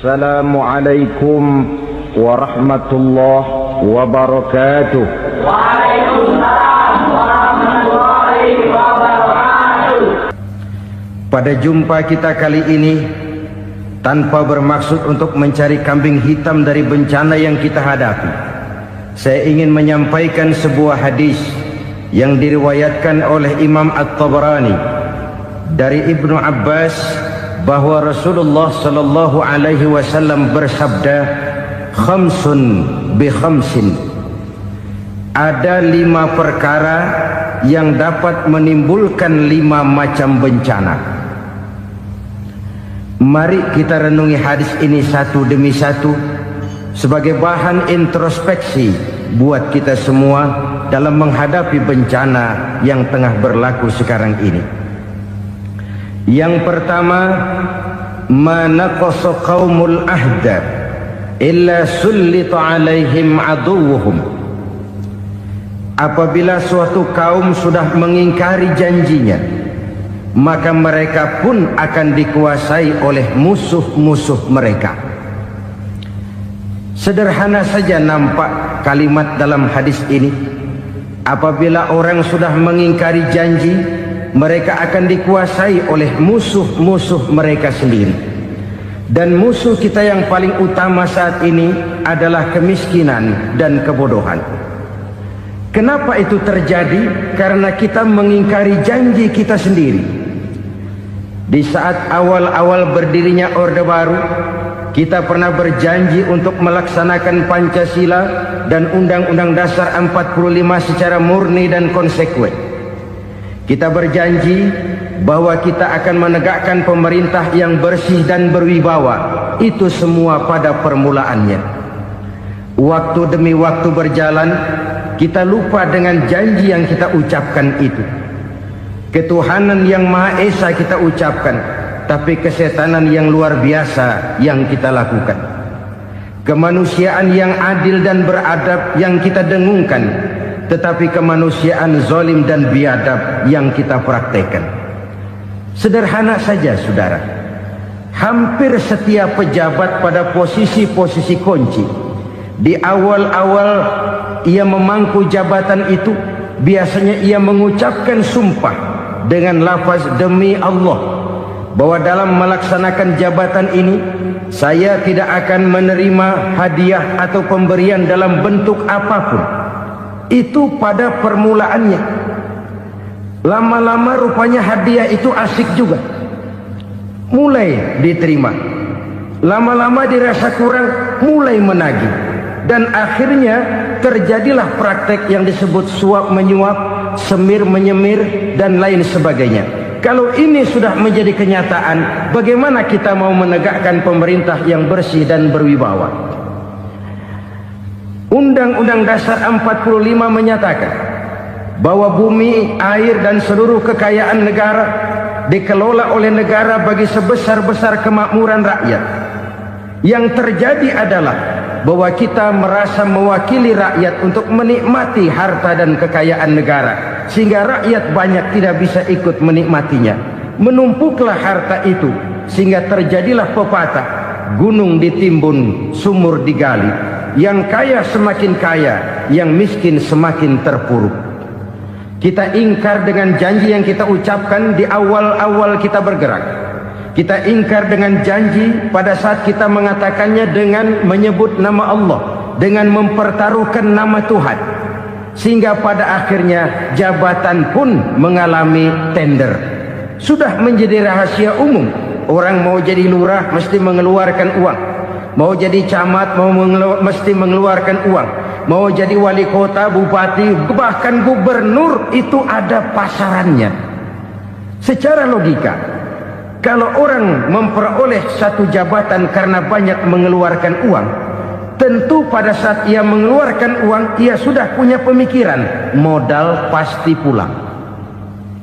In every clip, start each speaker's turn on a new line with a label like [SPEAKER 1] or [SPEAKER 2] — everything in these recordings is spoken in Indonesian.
[SPEAKER 1] Assalamualaikum warahmatullahi wabarakatuh.
[SPEAKER 2] Waalaikumsalam warahmatullahi wabarakatuh.
[SPEAKER 3] Pada jumpa kita kali ini, tanpa bermaksud untuk mencari kambing hitam dari bencana yang kita hadapi, saya ingin menyampaikan sebuah hadis yang diriwayatkan oleh Imam At-Tabarani dari Ibnu Abbas bahwa Rasulullah sallallahu alaihi wasallam bersabda, khamsun bi khamsin, ada 5 perkara yang dapat menimbulkan 5 macam bencana. Mari kita renungi hadis ini satu demi satu sebagai bahan introspeksi buat kita semua dalam menghadapi bencana yang tengah berlaku sekarang ini. Yang pertama, manaqasa qaumul ahda illa sullita alaihim aduwwuhum. Apabila suatu kaum sudah mengingkari janjinya, maka mereka pun akan dikuasai oleh musuh-musuh mereka. Sederhana saja nampak kalimat dalam hadis ini. Apabila orang sudah mengingkari janji, mereka akan dikuasai oleh musuh-musuh mereka sendiri. Dan musuh kita yang paling utama saat ini adalah kemiskinan dan kebodohan. Kenapa itu terjadi? Karena kita mengingkari janji kita sendiri. Di saat awal-awal berdirinya Orde Baru, kita pernah berjanji untuk melaksanakan Pancasila dan Undang-Undang Dasar 45 secara murni dan konsekuen. Kita berjanji bahwa kita akan menegakkan pemerintah yang bersih dan berwibawa. Itu semua pada permulaannya. Waktu demi waktu berjalan, kita lupa dengan janji yang kita ucapkan itu. Ketuhanan yang Maha Esa kita ucapkan, tapi kesetanan yang luar biasa yang kita lakukan. Kemanusiaan yang adil dan beradab yang kita dengungkan, tetapi kemanusiaan zalim dan biadab yang kita praktekkan. Sederhana saja saudara, hampir setiap pejabat pada posisi-posisi kunci, di awal-awal ia memangku jabatan itu, biasanya ia mengucapkan sumpah dengan lafaz demi Allah, bahwa dalam melaksanakan jabatan ini saya tidak akan menerima hadiah atau pemberian dalam bentuk apapun. Itu pada permulaannya. Lama-lama rupanya hadiah itu asik juga, mulai diterima. Lama-lama dirasa kurang, mulai menagih. Dan akhirnya terjadilah praktek yang disebut suap menyuap, semir menyemir, dan lain sebagainya. Kalau ini sudah menjadi kenyataan, bagaimana kita mau menegakkan pemerintah yang bersih dan berwibawa? Undang-Undang Dasar 45 menyatakan bahwa bumi, air, dan seluruh kekayaan negara dikelola oleh negara bagi sebesar-besar kemakmuran rakyat. Yang terjadi adalah bahwa kita merasa mewakili rakyat untuk menikmati harta dan kekayaan negara, sehingga rakyat banyak tidak bisa ikut menikmatinya. Menumpuklah harta itu sehingga terjadilah pepatah, gunung ditimbun, sumur digali. Yang kaya semakin kaya, yang miskin semakin terpuruk. Kita ingkar dengan janji yang kita ucapkan di awal-awal kita bergerak. Kita ingkar dengan janji pada saat kita mengatakannya dengan menyebut nama Allah, dengan mempertaruhkan nama Tuhan. Sehingga pada akhirnya jabatan pun mengalami tender. Sudah menjadi rahasia umum. Orang mau jadi lurah mesti mengeluarkan uang. Mau jadi camat mesti mengeluarkan uang. Mau jadi wali kota, bupati, bahkan gubernur, itu ada pasarannya. Secara logika, kalau orang memperoleh satu jabatan karena banyak mengeluarkan uang, tentu pada saat ia mengeluarkan uang, ia sudah punya pemikiran, modal pasti pulang,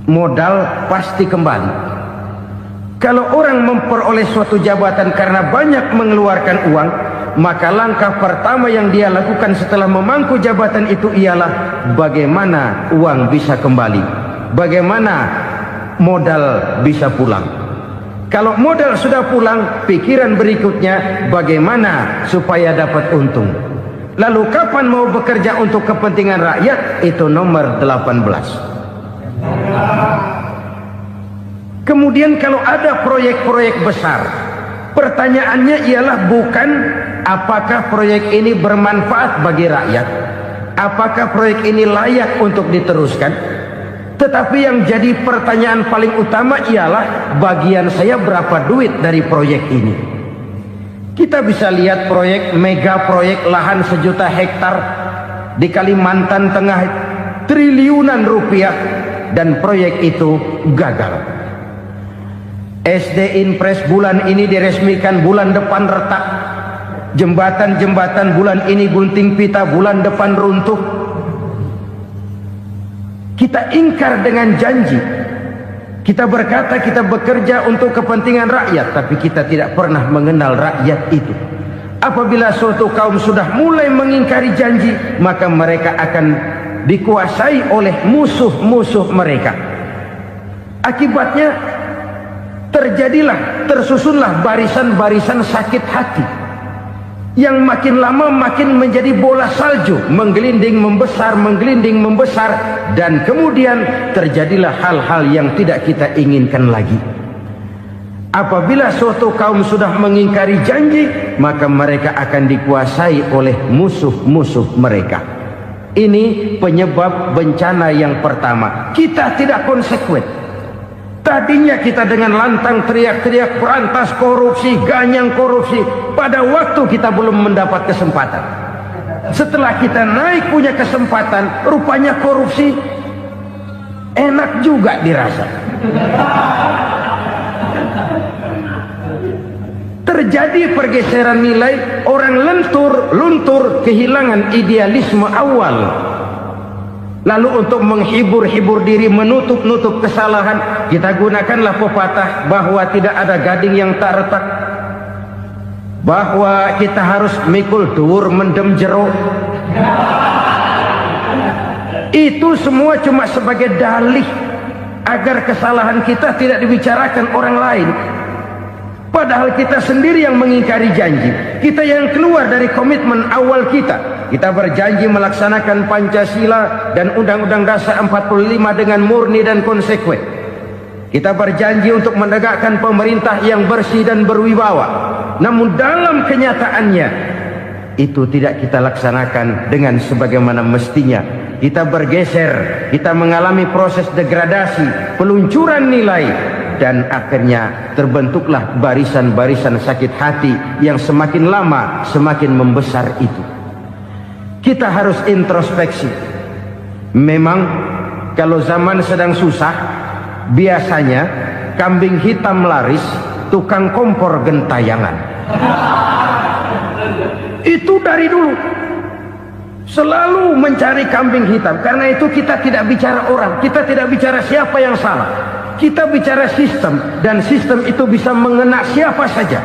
[SPEAKER 3] modal pasti kembali. Kalau orang memperoleh suatu jabatan karena banyak mengeluarkan uang, maka langkah pertama yang dia lakukan setelah memangku jabatan itu ialah bagaimana uang bisa kembali, bagaimana modal bisa pulang. Kalau modal sudah pulang, pikiran berikutnya bagaimana supaya dapat untung. Lalu kapan mau bekerja untuk kepentingan rakyat? Itu nomor 18. Kemudian kalau ada proyek-proyek besar, pertanyaannya ialah bukan apakah proyek ini bermanfaat bagi rakyat, apakah proyek ini layak untuk diteruskan, tetapi yang jadi pertanyaan paling utama ialah bagian saya berapa duit dari proyek ini. Kita bisa lihat proyek mega proyek lahan 1 juta hektar di Kalimantan Tengah, triliunan rupiah, dan proyek itu gagal. SD Inpres bulan ini diresmikan, bulan depan retak. Jembatan-jembatan bulan ini gunting pita, bulan depan runtuh. Kita ingkar dengan janji. Kita berkata kita bekerja untuk kepentingan rakyat, tapi kita tidak pernah mengenal rakyat itu. Apabila suatu kaum sudah mulai mengingkari janji, maka mereka akan dikuasai oleh musuh-musuh mereka. Akibatnya tersusunlah barisan-barisan sakit hati yang makin lama makin menjadi bola salju, menggelinding membesar, dan kemudian terjadilah hal-hal yang tidak kita inginkan lagi. Apabila suatu kaum sudah mengingkari janji, maka mereka akan dikuasai oleh musuh-musuh mereka. Ini penyebab bencana yang pertama. Kita tidak konsekuen. Tadinya kita dengan lantang teriak-teriak berantas korupsi, ganyang korupsi. Pada waktu kita belum mendapat kesempatan. Setelah kita naik punya kesempatan, rupanya korupsi enak juga dirasa. Terjadi pergeseran nilai, orang luntur, kehilangan idealisme awal. Lalu untuk menghibur diri, menutup kesalahan, kita gunakanlah pepatah bahwa tidak ada gading yang tak retak, bahwa kita harus mikul dhuwur mendem jero. Itu semua cuma sebagai dalih agar kesalahan kita tidak dibicarakan orang lain. Padahal kita sendiri yang mengingkari janji. Kita yang keluar dari komitmen awal kita. Kita berjanji melaksanakan Pancasila dan Undang-Undang Dasar 45 dengan murni dan konsekuen. Kita berjanji untuk menegakkan pemerintah yang bersih dan berwibawa. Namun dalam kenyataannya itu tidak kita laksanakan dengan sebagaimana mestinya. Kita bergeser, kita mengalami proses degradasi, peluncuran nilai, dan akhirnya terbentuklah barisan-barisan sakit hati yang semakin lama semakin membesar itu. Kita harus introspeksi. Memang kalau zaman sedang susah, biasanya kambing hitam laris, tukang kompor gentayangan. Itu dari dulu selalu mencari kambing hitam. Karena itu kita tidak bicara orang, kita tidak bicara siapa yang salah, kita bicara sistem, dan sistem itu bisa mengena siapa saja.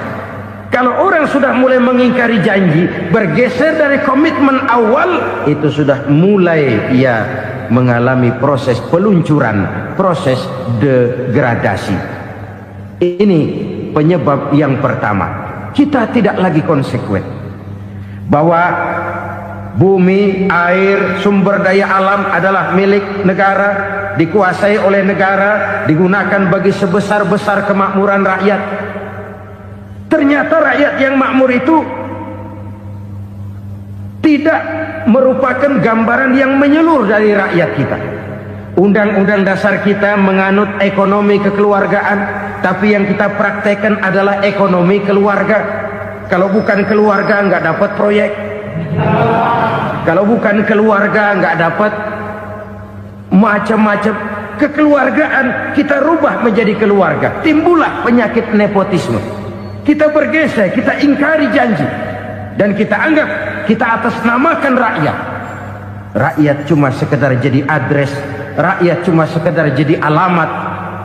[SPEAKER 3] Kalau orang sudah mulai mengingkari janji, bergeser dari komitmen awal, itu sudah mulai ia mengalami proses peluncuran, proses degradasi. Ini penyebab yang pertama. Kita tidak lagi konsekuen bahwa bumi, air, sumber daya alam adalah milik negara, dikuasai oleh negara, digunakan bagi sebesar-besar kemakmuran rakyat. Ternyata rakyat yang makmur itu tidak merupakan gambaran yang menyeluruh dari rakyat kita. Undang-undang dasar kita menganut ekonomi kekeluargaan, tapi yang kita praktekkan adalah ekonomi keluarga. Kalau bukan keluarga nggak dapat proyek. Kalau bukan keluarga nggak dapat macam-macam. Kekeluargaan kita rubah menjadi keluarga. Timbullah penyakit nepotisme. Kita bergeser, kita ingkari janji, dan kita anggap kita atasnamakan rakyat. Rakyat cuma sekedar jadi address, rakyat cuma sekedar jadi alamat,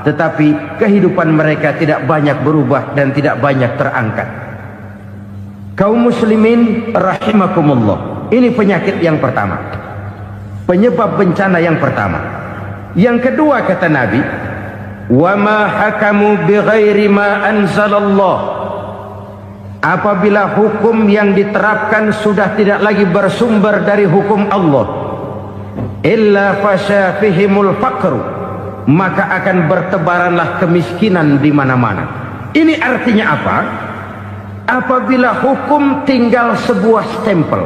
[SPEAKER 3] tetapi kehidupan mereka tidak banyak berubah dan tidak banyak terangkat. Kaum muslimin rahimakumullah, ini penyakit yang pertama, penyebab bencana yang pertama. Yang kedua, kata Nabi, wa ma hakamu bighairi ma anzalallah. Apabila hukum yang diterapkan sudah tidak lagi bersumber dari hukum Allah, illa fasya fihimul faqru, maka akan bertebaranlah kemiskinan di mana-mana. Ini artinya apa? Apabila hukum tinggal sebuah stempel,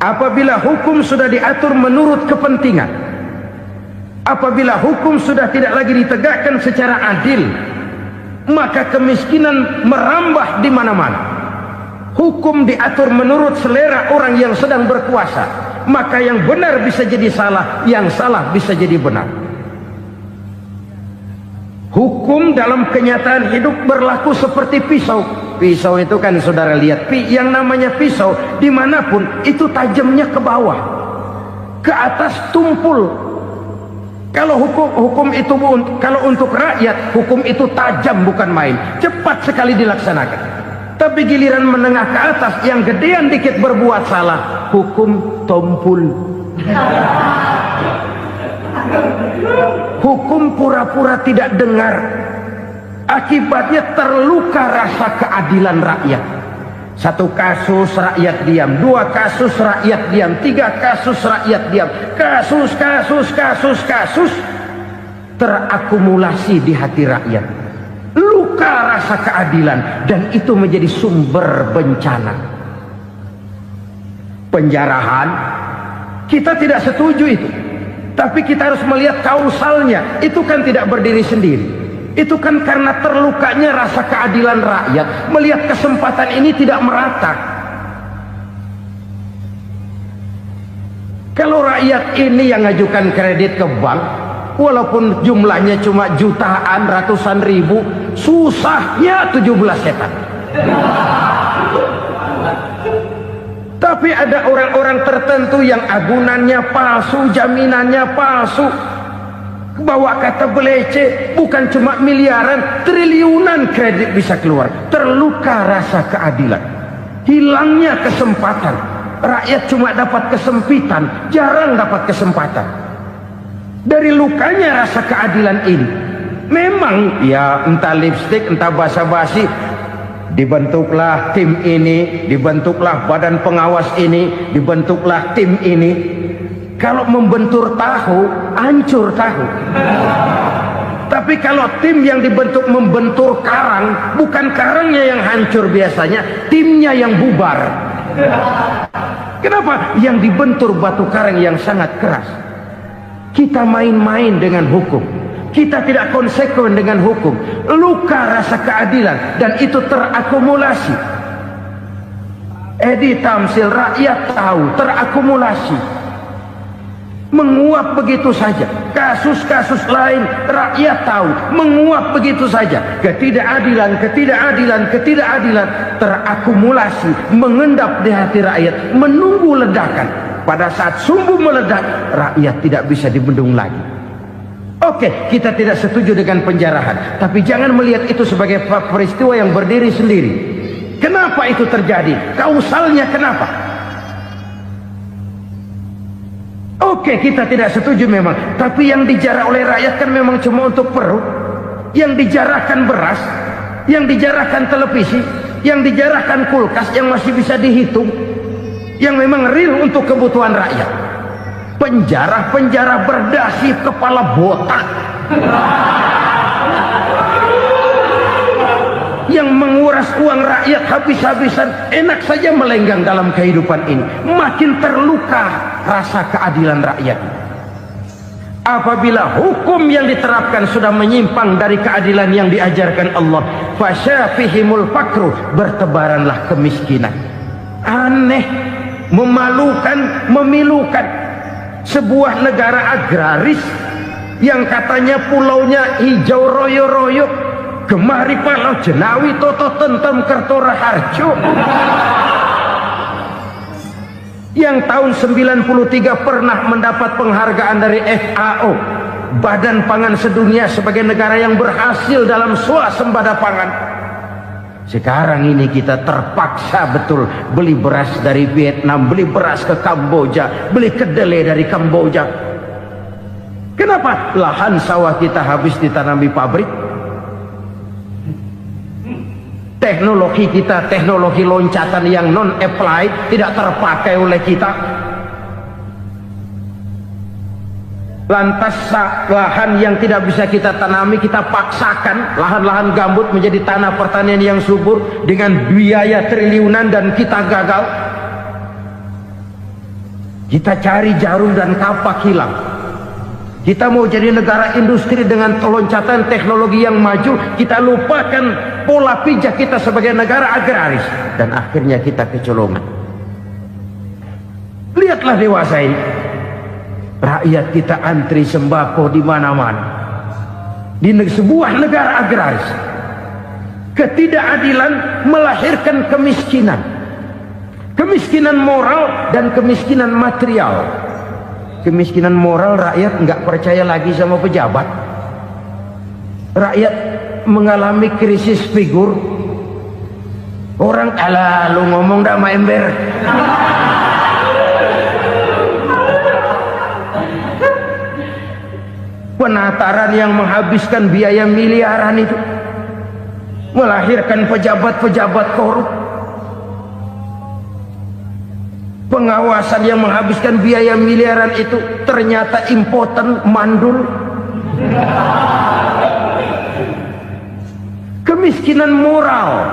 [SPEAKER 3] apabila hukum sudah diatur menurut kepentingan, apabila hukum sudah tidak lagi ditegakkan secara adil, maka kemiskinan merambah di mana-mana. Hukum diatur menurut selera orang yang sedang berkuasa, maka yang benar bisa jadi salah, yang salah bisa jadi benar. Hukum dalam kenyataan hidup berlaku seperti pisau. Pisau itu kan saudara lihat, yang namanya pisau dimanapun itu tajamnya ke bawah, ke atas tumpul. Kalau hukum itu, kalau untuk rakyat, hukum itu tajam bukan main, cepat sekali dilaksanakan. Tapi giliran menengah ke atas, yang gedean dikit berbuat salah, hukum tumpul. Hukum pura-pura tidak dengar, akibatnya terluka rasa keadilan rakyat. Satu kasus rakyat diam, dua kasus rakyat diam, tiga kasus rakyat diam, kasus terakumulasi di hati rakyat, luka rasa keadilan, dan itu menjadi sumber bencana. Penjarahan, kita tidak setuju itu, tapi kita harus melihat kausalnya. Itu kan tidak berdiri sendiri. Itu kan karena terlukanya rasa keadilan rakyat, melihat kesempatan ini tidak merata. Kalau rakyat ini yang ngajukan kredit ke bank, walaupun jumlahnya cuma jutaan, ratusan ribu, susahnya 17 setan. Tapi ada orang-orang tertentu yang agunannya palsu, jaminannya palsu, bawa kata belece, bukan cuma miliaran, triliunan kredit bisa keluar. Terluka rasa keadilan, hilangnya kesempatan. Rakyat cuma dapat kesempitan, jarang dapat kesempatan. Dari lukanya rasa keadilan ini, memang ya entah lipstik, entah basa-basi, dibentuklah tim ini, dibentuklah badan pengawas ini, dibentuklah tim ini. Kalau membentur tahu, hancur tahu. Tapi kalau tim yang dibentuk membentur karang, bukan karangnya yang hancur biasanya, timnya yang bubar. Kenapa? Yang dibentur batu karang yang sangat keras. Kita main-main dengan hukum, kita tidak konsekuen dengan hukum, luka rasa keadilan, dan itu terakumulasi. Edi Tamsil, rakyat tahu, terakumulasi, menguap begitu saja. Kasus-kasus lain rakyat tahu, menguap begitu saja. Ketidakadilan terakumulasi, mengendap di hati rakyat, menunggu ledakan. Pada saat sumbu meledak, rakyat tidak bisa dibendung lagi. Oke, kita tidak setuju dengan penjarahan, tapi jangan melihat itu sebagai peristiwa yang berdiri sendiri. Kenapa itu terjadi? Kausalnya kenapa? Oke, kita tidak setuju memang, tapi yang dijarah oleh rakyat kan memang cuma untuk perut. Yang dijarahkan beras, yang dijarahkan televisi, yang dijarahkan kulkas yang masih bisa dihitung, yang memang real untuk kebutuhan rakyat. Penjara-penjara berdasi kepala botak yang menguras uang rakyat habis-habisan, enak saja melenggang dalam kehidupan ini. Makin terluka rasa keadilan rakyat. Apabila hukum yang diterapkan sudah menyimpang dari keadilan yang diajarkan Allah, fasyafihimul fakru, bertebaranlah kemiskinan. Aneh, memalukan, memilukan. Sebuah negara agraris yang katanya pulaunya hijau royo-royo, Gemari Palau Jenawi Toto Tentem Kertora Harjo, yang tahun 93 pernah mendapat penghargaan dari FAO, Badan Pangan Sedunia, sebagai negara yang berhasil dalam swasembada pangan. Sekarang ini kita terpaksa betul beli beras dari Vietnam, beli beras ke Kamboja, beli kedelai dari Kamboja. Kenapa? Lahan sawah kita habis ditanami pabrik. Teknologi kita, teknologi loncatan yang non-applied, tidak terpakai oleh kita. Lantas lahan yang tidak bisa kita tanami, kita paksakan lahan-lahan gambut menjadi tanah pertanian yang subur dengan biaya triliunan, dan kita gagal. Kita cari jarum dan kapak hilang. Kita mau jadi negara industri dengan loncatan teknologi yang maju, kita lupakan pola pijak kita sebagai negara agraris, dan akhirnya kita kecolongan. Lihatlah dewasa ini, rakyat kita antri sembako di mana-mana. Di sebuah negara agraris, ketidakadilan melahirkan kemiskinan, kemiskinan moral dan kemiskinan material. Kemiskinan moral, rakyat nggak percaya lagi sama pejabat. Rakyat mengalami krisis figur. Orang alah lu ngomong dah sama ember. Penataran yang menghabiskan biaya miliaran itu melahirkan pejabat-pejabat korup. Pengawasan yang menghabiskan biaya miliaran itu ternyata impoten, mandul. Kemiskinan moral.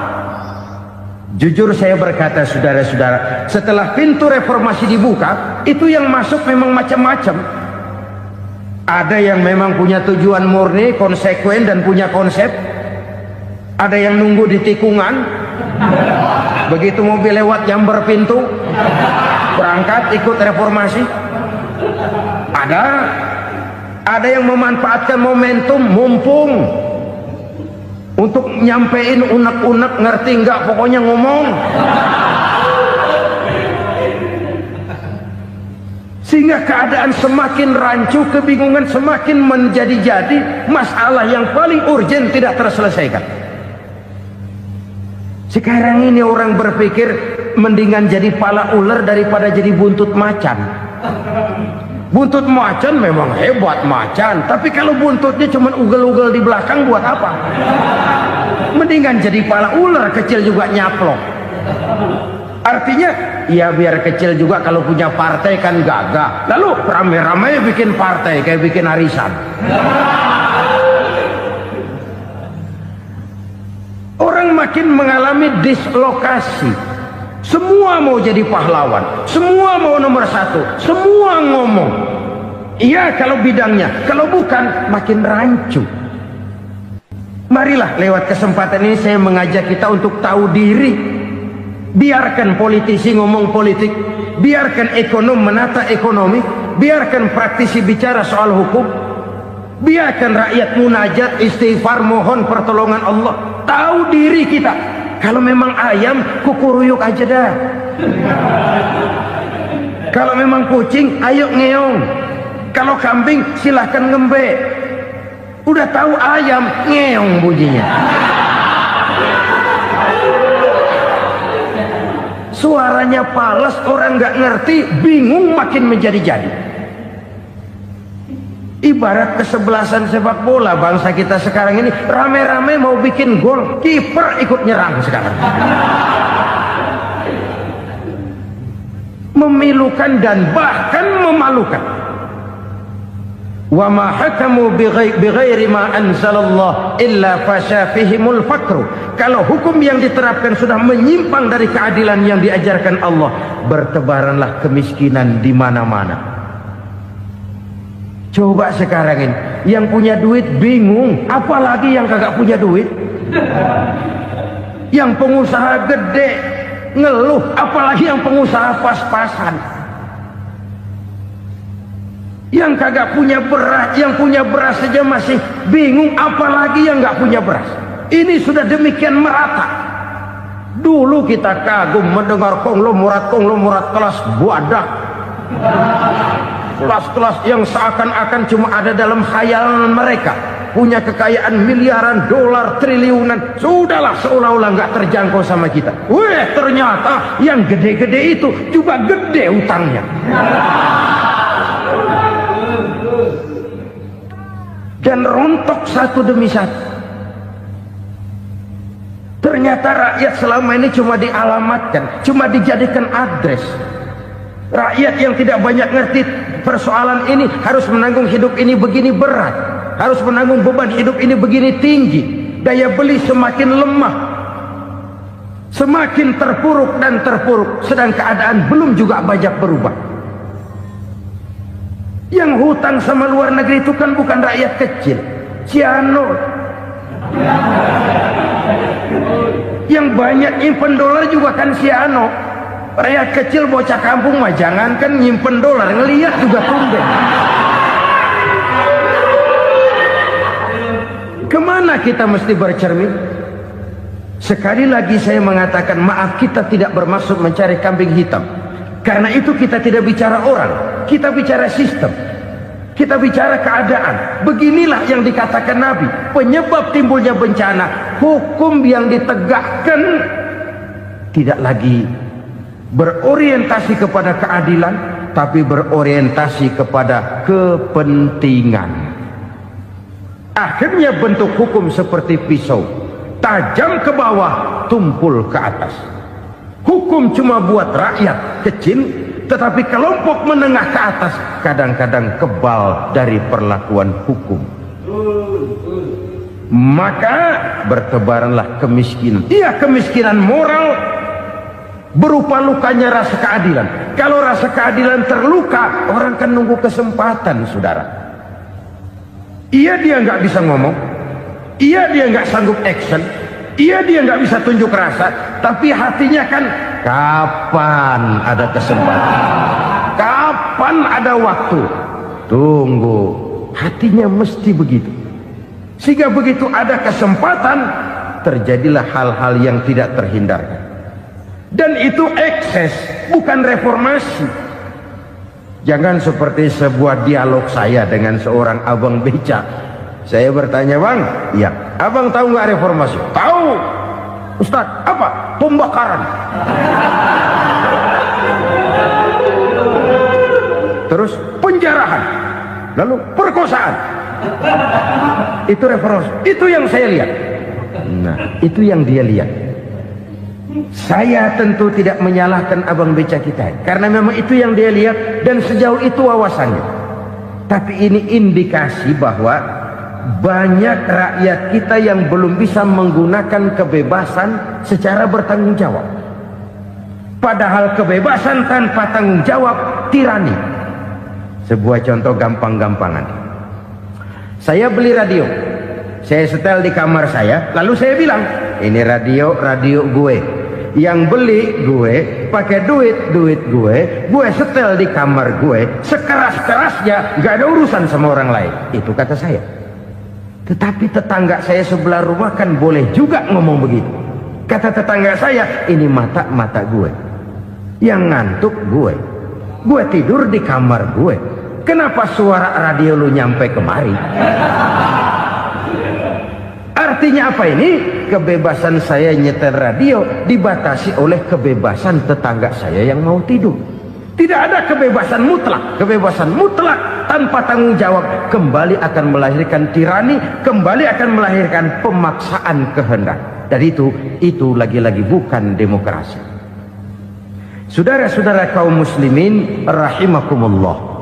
[SPEAKER 3] Jujur saya berkata, saudara-saudara, setelah pintu reformasi dibuka, itu yang masuk memang macam-macam. Ada yang memang punya tujuan murni, konsekuen dan punya konsep. Ada yang nunggu di tikungan, begitu mobil lewat nyamber pintu, berangkat ikut reformasi. Ada yang memanfaatkan momentum, mumpung, untuk nyampein unek-unek, ngerti nggak, pokoknya ngomong. Sehingga keadaan semakin rancu, kebingungan semakin menjadi-jadi, masalah yang paling urgen tidak terselesaikan. Sekarang ini orang berpikir mendingan jadi pala ular daripada jadi buntut macan. Buntut macan memang hebat macan, tapi kalau buntutnya cuma ugel-ugel di belakang buat apa? Mendingan jadi pala ular, kecil juga nyaplok. Artinya ya biar kecil juga kalau punya partai kan gagah. Lalu rame-rame bikin partai kayak bikin arisan. Orang makin mengalami dislokasi. Semua mau jadi pahlawan, semua mau nomor satu, semua ngomong. Iya kalau bidangnya, kalau bukan makin rancu. Marilah lewat kesempatan ini saya mengajak kita untuk tahu diri. Biarkan politisi ngomong politik, biarkan ekonom menata ekonomi, biarkan praktisi bicara soal hukum, biarkan rakyat munajat, istighfar, mohon pertolongan Allah. Tahu diri kita. Kalau memang ayam, kukuruyuk aja dah. Kalau memang kucing, ayo ngeong. Kalau kambing, silahkan ngembe. Udah tahu ayam, ngeong bunyinya. Suaranya palas, orang nggak ngerti, bingung, makin menjadi-jadi. Ibarat kesebelasan sepak bola bangsa kita sekarang ini, rame-rame mau bikin gol, kiper ikut nyerang sekarang. Memilukan dan bahkan memalukan. Wa ma hakamu bighairi ma anzalallah illa fasyafihimul fakru. Kalau hukum yang diterapkan sudah menyimpang dari keadilan yang diajarkan Allah, bertebaranlah kemiskinan di mana-mana. Coba sekarang ini, yang punya duit bingung, apalagi yang kagak punya duit. Yang pengusaha gede ngeluh, apalagi yang pengusaha pas-pasan. Yang kagak punya beras, yang punya beras saja masih bingung, apalagi yang nggak punya beras. Ini sudah demikian merata. Dulu kita kagum mendengar konglomerat kelas buadak, kelas-kelas yang seakan-akan cuma ada dalam khayalan mereka, punya kekayaan miliaran dolar, triliunan. Sudahlah, seolah-olah nggak terjangkau sama kita. Weh, ternyata yang gede-gede itu juga gede utangnya. dan rontok satu demi satu. Ternyata rakyat selama ini cuma dialamatkan, cuma dijadikan adres. Rakyat yang tidak banyak ngerti persoalan ini harus menanggung hidup ini begini berat, harus menanggung beban hidup ini begini tinggi, daya beli semakin lemah, semakin terpuruk dan terpuruk, sedang keadaan belum juga banyak berubah. Yang hutang sama luar negeri itu kan bukan rakyat kecil, Ciano. Yang banyak nyimpen dolar juga kan Ciano. Rakyat kecil bocah kampung mah jangankan nyimpen dolar, ngelihat juga tumben. Kemana kita mesti bercermin? Sekali lagi saya mengatakan, maaf, kita tidak bermaksud mencari kambing hitam. Karena itu kita tidak bicara orang, kita bicara sistem, kita bicara keadaan. Beginilah yang dikatakan Nabi, penyebab timbulnya bencana, hukum yang ditegakkan tidak lagi berorientasi kepada keadilan, tapi berorientasi kepada kepentingan. Akhirnya bentuk hukum seperti pisau, tajam ke bawah, tumpul ke atas. Hukum cuma buat rakyat kecil, tetapi kelompok menengah ke atas kadang-kadang kebal dari perlakuan hukum. Maka bertebaranlah kemiskinan. Iya, kemiskinan moral berupa lukanya rasa keadilan. Kalau rasa keadilan terluka, orang kan nunggu kesempatan, saudara. Iya, dia nggak bisa ngomong, iya dia nggak sanggup action, iya dia nggak bisa tunjuk rasa, tapi hatinya kan, kapan ada kesempatan, kapan ada waktu, tunggu. Hatinya mesti begitu. Sehingga begitu ada kesempatan, terjadilah hal-hal yang tidak terhindarkan. Dan itu ekses, bukan reformasi. Jangan seperti sebuah dialog saya dengan seorang abang beca. Saya bertanya, bang, iya, abang tahu nggak reformasi? Tahu. Ustaz, apa? Pembakaran. Terus penjarahan, lalu perkosaan. Itu reformasi. Itu yang saya lihat. Nah, itu yang dia lihat. Saya tentu tidak menyalahkan abang beca kita, karena memang itu yang dia lihat dan sejauh itu wawasannya. Tapi ini indikasi bahwa banyak rakyat kita yang belum bisa menggunakan kebebasan secara bertanggung jawab. Padahal kebebasan tanpa tanggung jawab tirani. Sebuah contoh gampang-gampangan. Saya beli radio, saya setel di kamar saya, lalu saya bilang, ini radio gue. Yang beli gue, pakai duit gue setel di kamar gue, sekeras-kerasnya, gak ada urusan sama orang lain. Itu kata saya. Tetapi tetangga saya sebelah rumah kan boleh juga ngomong begitu. Kata tetangga saya, ini mata gue, yang ngantuk gue tidur di kamar gue, kenapa suara radio lu nyampe kemari? Artinya apa ini? Kebebasan saya nyetel radio dibatasi oleh kebebasan tetangga saya yang mau tidur. Tidak ada kebebasan mutlak. Kebebasan mutlak tanpa tanggung jawab kembali akan melahirkan tirani, kembali akan melahirkan pemaksaan kehendak. Dan itu lagi-lagi bukan demokrasi. Saudara-saudara kaum muslimin rahimakumullah.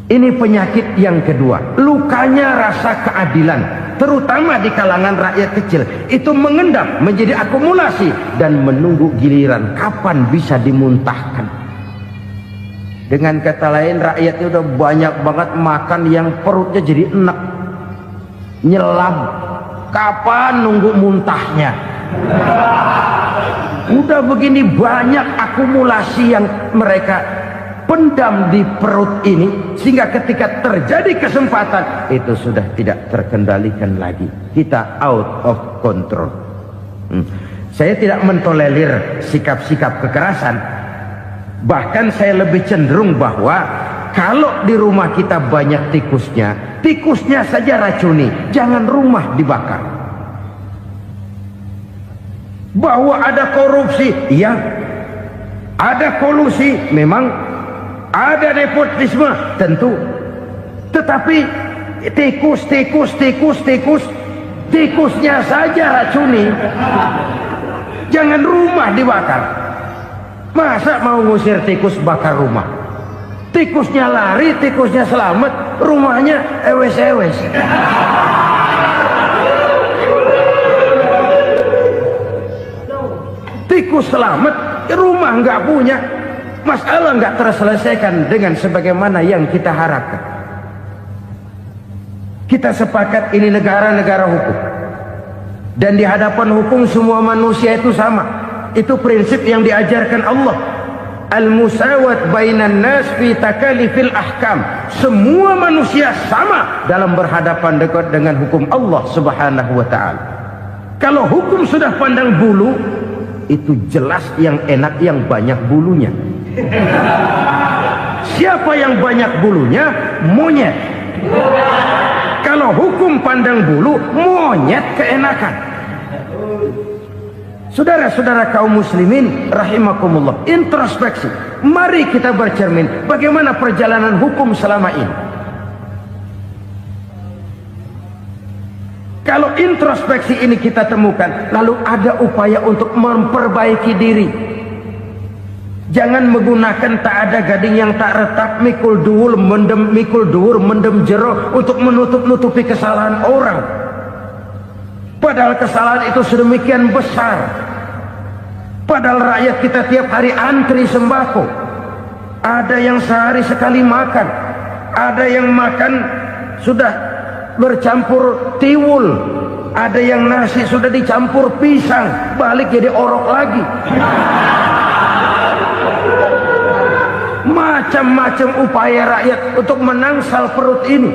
[SPEAKER 3] Ini penyakit yang kedua, lukanya rasa keadilan, terutama di kalangan rakyat kecil. Itu mengendap menjadi akumulasi dan menunggu giliran kapan bisa dimuntahkan. Dengan kata lain, rakyatnya udah banyak banget makan yang perutnya jadi enek, nyelam. Kapan nunggu muntahnya? Udah begini banyak akumulasi yang mereka pendam di perut ini, sehingga ketika terjadi kesempatan itu sudah tidak terkendalikan lagi. Kita out of control. Saya tidak mentolerir sikap-sikap kekerasan. Bahkan saya lebih cenderung bahwa kalau di rumah kita banyak tikusnya saja racuni, jangan rumah dibakar. Bahwa ada korupsi, iya. Ada kolusi, memang. Ada nepotisme, tentu. Tetapi tikusnya saja racuni. Jangan rumah dibakar. Masa mau ngusir tikus bakar rumah? Tikusnya lari, tikusnya selamat, rumahnya ewes-ewes. Tikus selamat, rumah nggak punya, masalah nggak terselesaikan dengan sebagaimana yang kita harapkan. Kita sepakat ini negara hukum, dan di hadapan hukum semua manusia itu sama. Itu prinsip yang diajarkan Allah. Al-musawat bainan nas fi takalifil ahkam. Semua manusia sama dalam berhadapan dekat dengan hukum Allah Subhanahu wa taala. Kalau hukum sudah pandang bulu, itu jelas yang enak yang banyak bulunya. Siapa yang banyak bulunya? Monyet. Kalau hukum pandang bulu, monyet keenakan. Saudara-saudara kaum muslimin rahimakumullah, introspeksi. Mari kita bercermin bagaimana perjalanan hukum selama ini. Kalau introspeksi ini kita temukan, lalu ada upaya untuk memperbaiki diri. Jangan menggunakan tak ada gading yang tak retak, mikul duwur mendem jero untuk menutup-nutupi kesalahan orang. Padahal kesalahan itu sedemikian besar. Padahal rakyat kita tiap hari antri sembako. Ada yang sehari sekali makan, ada yang makan sudah bercampur tiwul, ada yang nasi sudah dicampur pisang, balik jadi orok lagi. Macam-macam upaya rakyat untuk menangsal perut ini.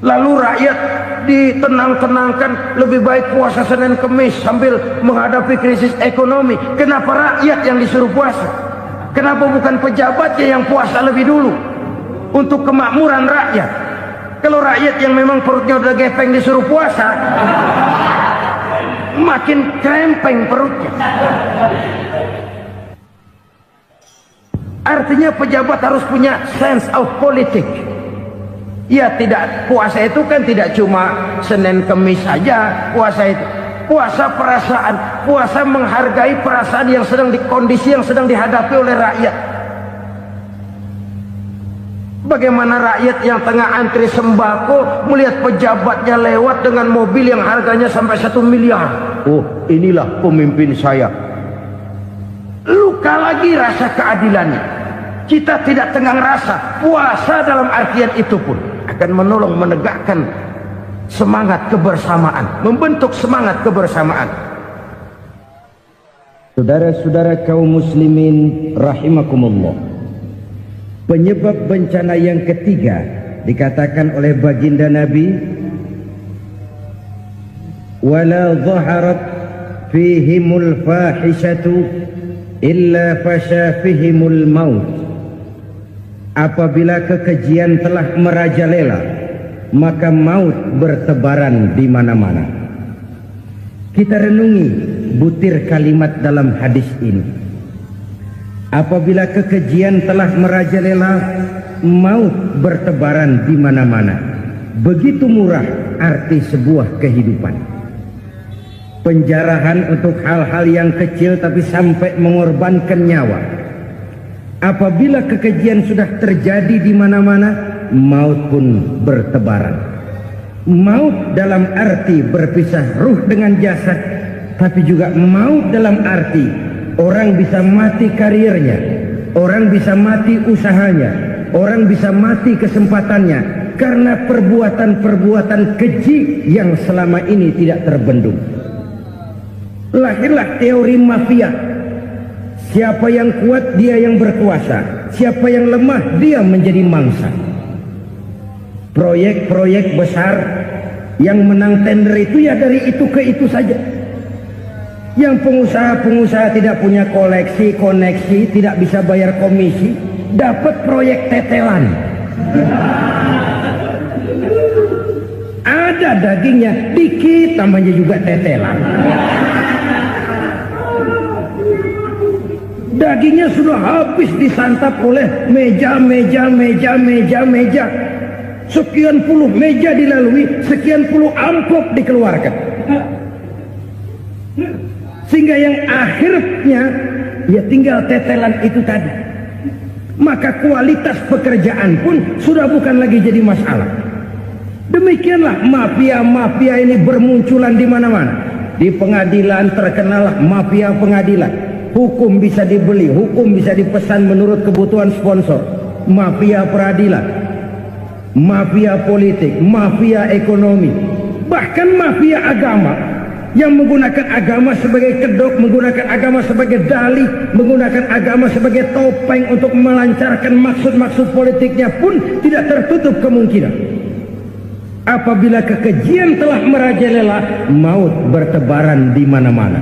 [SPEAKER 3] Lalu rakyat ditenang-tenangkan, lebih baik puasa Senin Kemis sambil menghadapi krisis ekonomi. Kenapa rakyat yang disuruh puasa? Kenapa bukan pejabatnya yang puasa lebih dulu untuk kemakmuran rakyat? Kalau rakyat yang memang perutnya udah gepeng disuruh puasa, makin krempeng perutnya. Artinya pejabat harus punya sense of politics. Ya, tidak, puasa itu kan tidak cuma Senin Kemis saja. Puasa itu puasa perasaan, puasa menghargai perasaan yang sedang kondisi yang sedang dihadapi oleh rakyat. Bagaimana rakyat yang tengah antri sembako melihat pejabatnya lewat dengan mobil yang harganya sampai 1 miliar. Oh, inilah pemimpin saya. Luka lagi rasa keadilannya. Kita tidak tenggang rasa. Puasa dalam artian itu pun akan menolong menegakkan semangat kebersamaan, membentuk semangat kebersamaan. Saudara-saudara kaum muslimin rahimakumullah, penyebab bencana yang ketiga dikatakan oleh baginda Nabi, wala dhaharat fihimul fahishatu illa fasha fihimul maut. Apabila kekejian telah merajalela, maka maut bertebaran di mana-mana. Kita renungi butir kalimat dalam hadis ini. Apabila kekejian telah merajalela, maut bertebaran di mana-mana. Begitu murah arti sebuah kehidupan. Penjarahan untuk hal-hal yang kecil tapi sampai mengorbankan nyawa. Apabila kekejian sudah terjadi di mana-mana, maut pun bertebaran. Maut dalam arti berpisah ruh dengan jasad, tapi juga maut dalam arti orang bisa mati karirnya, orang bisa mati usahanya, orang bisa mati kesempatannya karena perbuatan-perbuatan keji yang selama ini tidak terbendung. Lahirlah teori mafia. Siapa yang kuat dia yang berkuasa, siapa yang lemah dia menjadi mangsa. Proyek-proyek besar yang menang tender itu ya dari itu ke itu saja. Yang pengusaha-pengusaha tidak punya koneksi, tidak bisa bayar komisi, dapat proyek tetelan. Ada dagingnya dikit, tambahnya juga tetelan. Dagingnya sudah habis disantap oleh meja. sekian puluh meja dilalui, sekian puluh amplop dikeluarkan. Sehingga yang akhirnya ya tinggal tetelan itu tadi. Maka kualitas pekerjaan pun sudah bukan lagi jadi masalah. Demikianlah mafia-mafia ini bermunculan di mana-mana. Di pengadilan terkenal mafia pengadilan. Hukum bisa dibeli, hukum bisa dipesan menurut kebutuhan sponsor. Mafia peradilan, mafia politik, mafia ekonomi, bahkan mafia agama yang menggunakan agama sebagai kedok, menggunakan agama sebagai dalih, menggunakan agama sebagai topeng untuk melancarkan maksud-maksud politiknya pun tidak tertutup kemungkinan. Apabila kekejian telah merajalela, maut bertebaran di mana-mana.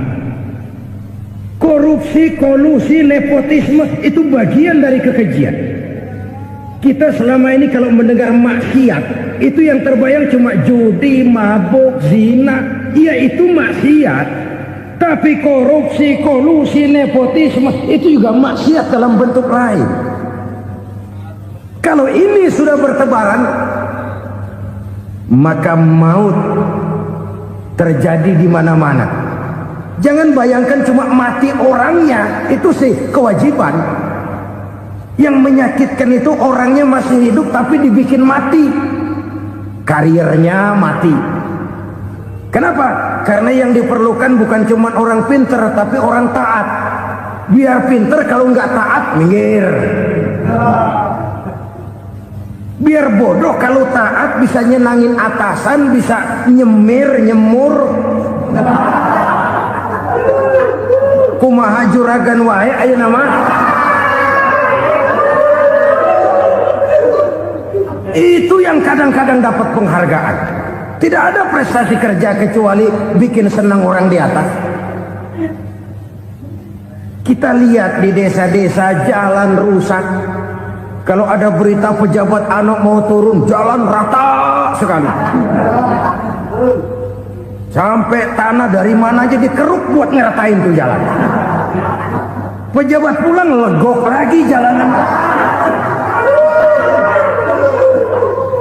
[SPEAKER 3] Korupsi, kolusi, nepotisme itu bagian dari kekejian. Kita selama ini kalau mendengar maksiat, itu yang terbayang cuma judi, mabuk, zina. Iya, itu maksiat. Tapi korupsi, kolusi, nepotisme itu juga maksiat dalam bentuk lain. Kalau ini sudah bertebaran, maka maut terjadi di mana-mana. Jangan bayangkan cuma mati orangnya, itu sih kewajiban. Yang menyakitkan itu orangnya masih hidup tapi dibikin mati, karirnya mati. Kenapa? Karena yang diperlukan bukan cuma orang pinter tapi orang taat. Biar pinter, kalau nggak taat minggir. Biar bodoh, kalau taat bisa nyenangin atasan, bisa nyemir, nyemur. Kumaha juragan wae aya nama. Itu yang kadang-kadang dapat penghargaan. Tidak ada prestasi kerja kecuali bikin senang orang di atas. Kita lihat di desa-desa jalan rusak. Kalau ada berita pejabat anak mau turun, jalan rata sekali. Sampai tanah dari mana aja dikeruk buat ngeratain tuh jalan. Pejabat pulang legok lagi jalanan.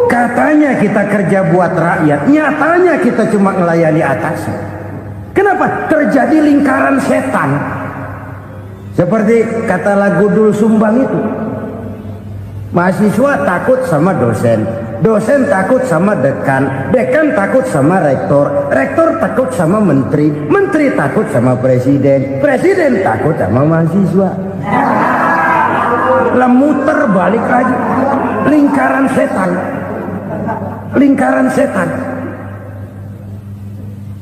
[SPEAKER 3] Katanya kita kerja buat rakyat, nyatanya kita cuma melayani atas. Kenapa? Terjadi lingkaran setan. Seperti kata lagu Dul Sumbang itu. Mahasiswa takut sama dosen, dosen takut sama dekan, dekan takut sama rektor, rektor takut sama menteri, menteri takut sama presiden, presiden takut sama mahasiswa. Lah muter balik lagi, lingkaran setan, lingkaran setan.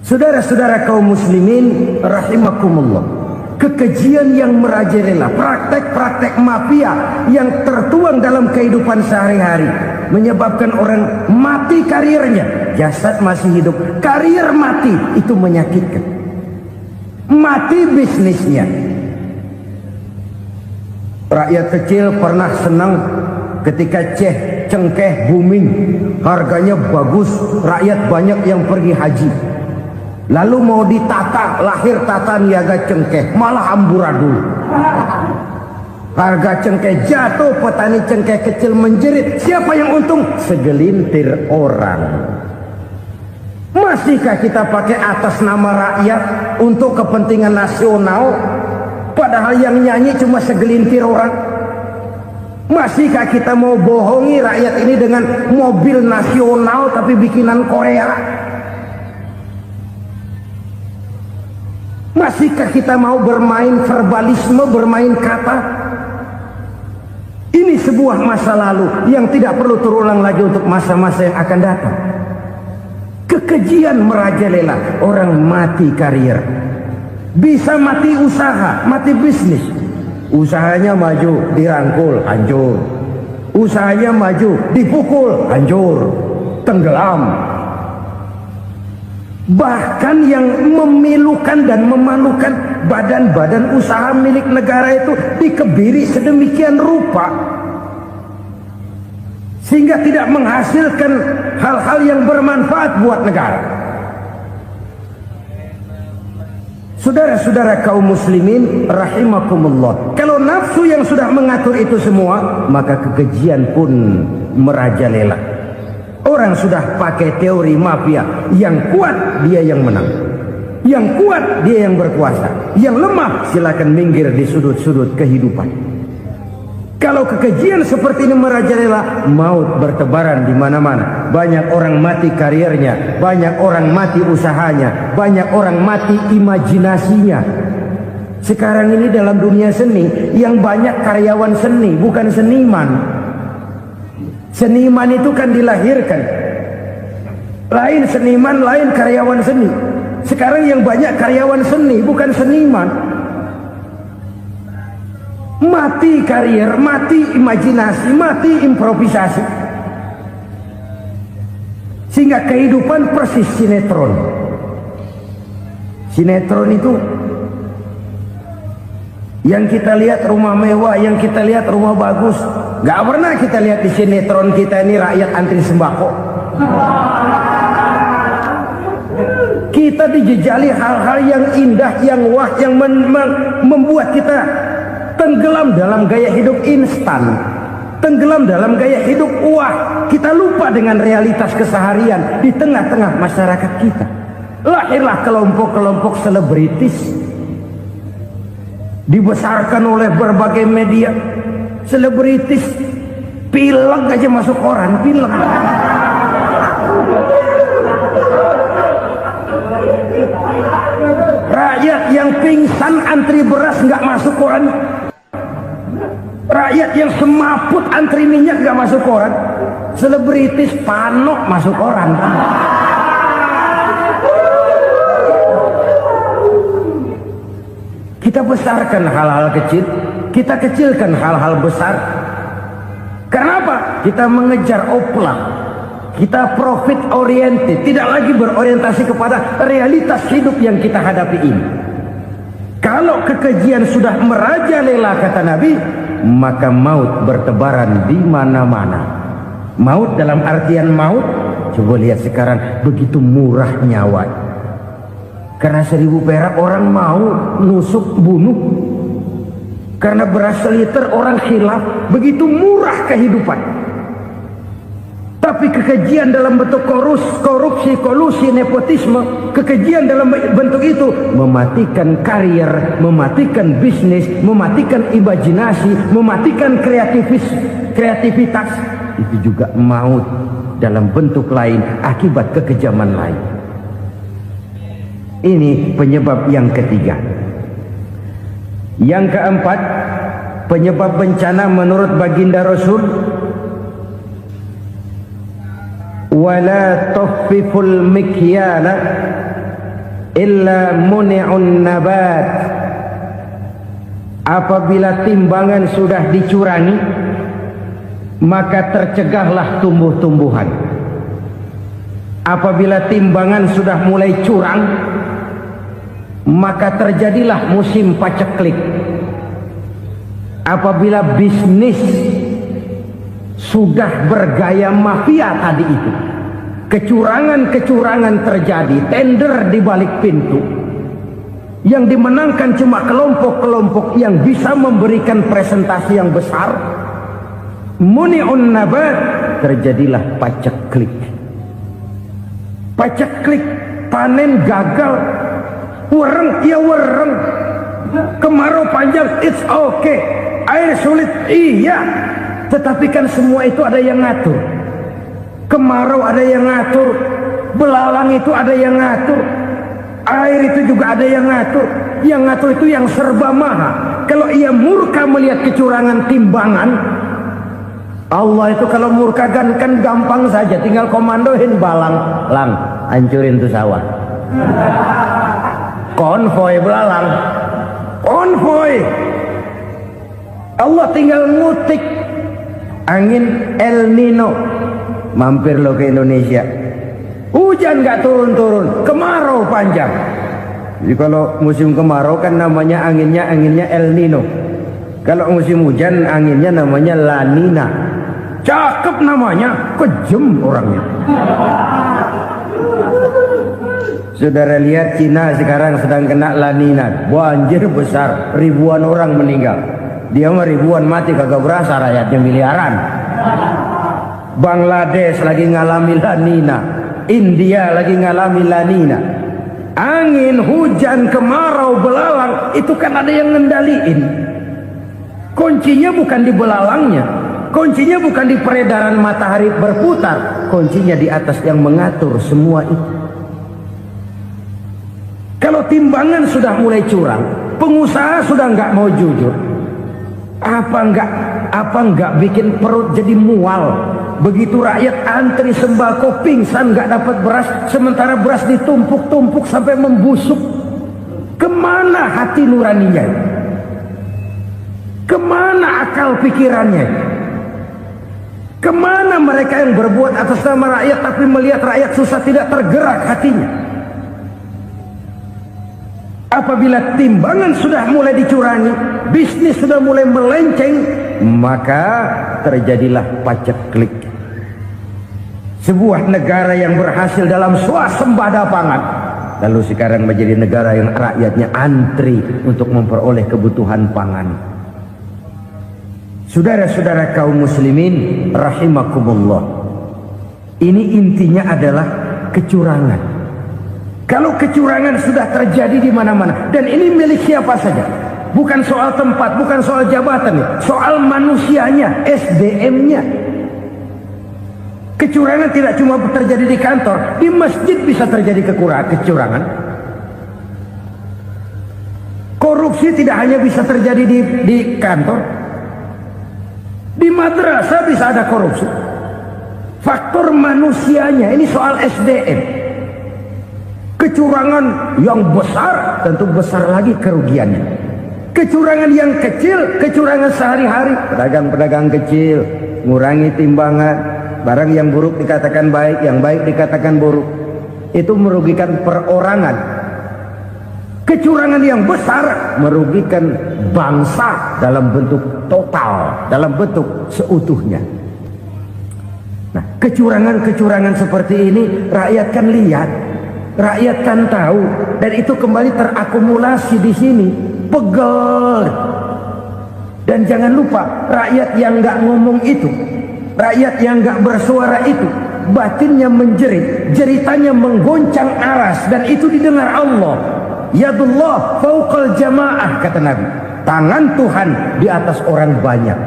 [SPEAKER 3] Saudara-saudara kaum muslimin rahimakumullah, kekejian yang merajalela, praktek-praktek mafia yang tertuang dalam kehidupan sehari-hari menyebabkan orang mati karirnya, jasad masih hidup, karir mati, itu menyakitkan. Mati bisnisnya. Rakyat kecil pernah senang ketika cengkeh booming, harganya bagus, rakyat banyak yang pergi haji. Lalu mau ditata, lahir tata niaga cengkeh, malah amburadul. Harga cengkeh jatuh, petani cengkeh kecil menjerit. Siapa yang untung? Segelintir orang. Masihkah kita pakai atas nama rakyat untuk kepentingan nasional, padahal yang nyanyi cuma segelintir orang? Masihkah kita mau bohongi rakyat ini dengan mobil nasional tapi bikinan Korea? Masihkah kita mau bermain verbalisme, bermain kata? Ini sebuah masa lalu yang tidak perlu terulang lagi untuk masa-masa yang akan datang. Kekejian merajalela, orang mati karir. Bisa mati usaha, mati bisnis. Usahanya maju, dirangkul, hancur. Usahanya maju, dipukul, hancur, tenggelam. Bahkan yang memilukan dan memalukan badan-badan usaha milik negara itu dikebiri sedemikian rupa sehingga tidak menghasilkan hal-hal yang bermanfaat buat negara. Saudara-saudara kaum muslimin rahimakumullah, kalau nafsu yang sudah mengatur itu semua, maka kekejian pun merajalela. Orang sudah pakai teori mafia, yang kuat dia yang menang, yang kuat dia yang berkuasa, yang lemah silakan minggir di sudut-sudut kehidupan. Kalau kekejian seperti ini merajalela, maut bertebaran di mana-mana. Banyak orang mati karirnya, banyak orang mati usahanya, banyak orang mati imajinasinya. Sekarang ini dalam dunia seni, yang banyak karyawan seni, bukan seniman. Seniman itu kan dilahirkan. Lain seniman, lain karyawan seni. Sekarang yang banyak karyawan seni, bukan seniman. Mati karier, mati imajinasi, mati improvisasi. Sehingga kehidupan persis sinetron. Sinetron itu yang kita lihat rumah mewah, yang kita lihat rumah bagus. Gak pernah kita lihat di sinetron kita ini rakyat antri sembako. Kita dijejali hal-hal yang indah, yang wah, yang membuat kita tenggelam dalam gaya hidup instan, tenggelam dalam gaya hidup wah. Kita lupa dengan realitas keseharian di tengah-tengah masyarakat kita. Lahirlah kelompok-kelompok selebritis, dibesarkan oleh berbagai media. Selebritis pilek aja masuk koran, pilek. Rakyat yang pingsan antri beras nggak masuk koran. Rakyat yang semaput antri minyak gak masuk koran. Selebritis panok masuk koran. Kita besarkan hal-hal kecil, kita kecilkan hal-hal besar. Kenapa? Kita mengejar oplah, kita profit oriented, tidak lagi berorientasi kepada realitas hidup yang kita hadapi ini. Kalau kekejian sudah merajalela, kata Nabi, maka maut bertebaran di mana-mana. Maut dalam artian maut, coba lihat sekarang begitu murah nyawa. Karena 1000 perak orang mau nusuk bunuh. Karena beras seliter orang khilaf, begitu murah kehidupan. Tapi kekejian dalam bentuk korupsi, kolusi, nepotisme, kekejian dalam bentuk itu mematikan karier, mematikan bisnis, mematikan imajinasi, mematikan kreativitas. Itu juga maut dalam bentuk lain akibat kekejaman lain. Ini penyebab yang ketiga. Yang keempat, penyebab bencana menurut baginda Rasul, wala tuffiful mikyala illa muni'un nabat. Apabila timbangan sudah dicurangi, maka tercegahlah tumbuh-tumbuhan. Apabila timbangan sudah mulai curang, maka terjadilah musim paceklik. Apabila bisnis sudah bergaya mafia tadi itu, kecurangan-kecurangan terjadi, tender di balik pintu, yang dimenangkan cuma kelompok-kelompok yang bisa memberikan presentasi yang besar, muni'un nabat, terjadilah paceklik. Paceklik, panen gagal, wereng ya wereng, kemarau panjang it's okay, air sulit iya. Tetapi kan semua itu ada yang ngatur. Kemarau ada yang ngatur, belalang itu ada yang ngatur, air itu juga ada yang ngatur. Yang ngatur itu yang serba maha. Kalau ia murka melihat kecurangan timbangan, Allah itu kalau murka kan gampang saja, tinggal komandoin balang, lang, hancurin tuh sawah. Konvoy belalang, konvoy. Allah tinggal ngutik. Angin El Nino mampir lo ke Indonesia, hujan gak turun-turun, kemarau panjang. Jadi kalau musim kemarau kan namanya anginnya El Nino. Kalau musim hujan anginnya namanya La Nina. Cakep namanya, kejem orangnya. Saudara lihat Cina sekarang sedang kena La Nina, banjir besar, ribuan orang meninggal. Dia mah ribuan mati kagak berasa, rakyatnya miliaran. Bangladesh lagi ngalami lanina, India lagi ngalami lanina. Angin, hujan, kemarau, belalang, itu kan ada yang ngendaliin. Kuncinya bukan di belalangnya, kuncinya bukan di peredaran matahari berputar, kuncinya di atas yang mengatur semua itu. Kalau timbangan sudah mulai curang, pengusaha sudah nggak mau jujur, apa nggak bikin perut jadi mual. Begitu rakyat antri sembako pingsan nggak dapat beras, sementara beras ditumpuk-tumpuk sampai membusuk. Kemana hati nuraninya? Kemana akal pikirannya? Kemana mereka yang berbuat atas nama rakyat tapi melihat rakyat susah tidak tergerak hatinya? Apabila timbangan sudah mulai dicurangi, bisnis sudah mulai melenceng, maka terjadilah paceklik. Sebuah negara yang berhasil dalam swasembada pangan, lalu sekarang menjadi negara yang rakyatnya antri untuk memperoleh kebutuhan pangan. Saudara-saudara kaum muslimin rahimakumullah, ini intinya adalah kecurangan. Kalau kecurangan sudah terjadi di mana-mana, dan ini milik siapa saja, bukan soal tempat, bukan soal jabatan, soal manusianya, SDM-nya. Kecurangan tidak cuma terjadi di kantor, di masjid bisa terjadi kecurangan. Korupsi tidak hanya bisa terjadi di kantor, di madrasah bisa ada korupsi. Faktor manusianya, ini soal SDM. Kecurangan yang besar tentu besar lagi kerugiannya. Kecurangan yang kecil, kecurangan sehari-hari, pedagang-pedagang kecil ngurangi timbangan. Barang yang buruk dikatakan baik, yang baik dikatakan buruk. Itu merugikan perorangan. Kecurangan yang besar merugikan bangsa dalam bentuk total, dalam bentuk seutuhnya. Nah, kecurangan-kecurangan seperti ini rakyat kan lihat, rakyat kan tahu, dan itu kembali terakumulasi di sini, pegel. Dan jangan lupa, rakyat yang nggak ngomong itu, rakyat yang nggak bersuara itu, batinnya menjerit, jeritannya menggoncang aras, dan itu didengar Allah. Yadullah fauqal jamaah, kata Nabi. Tangan Tuhan di atas orang banyak.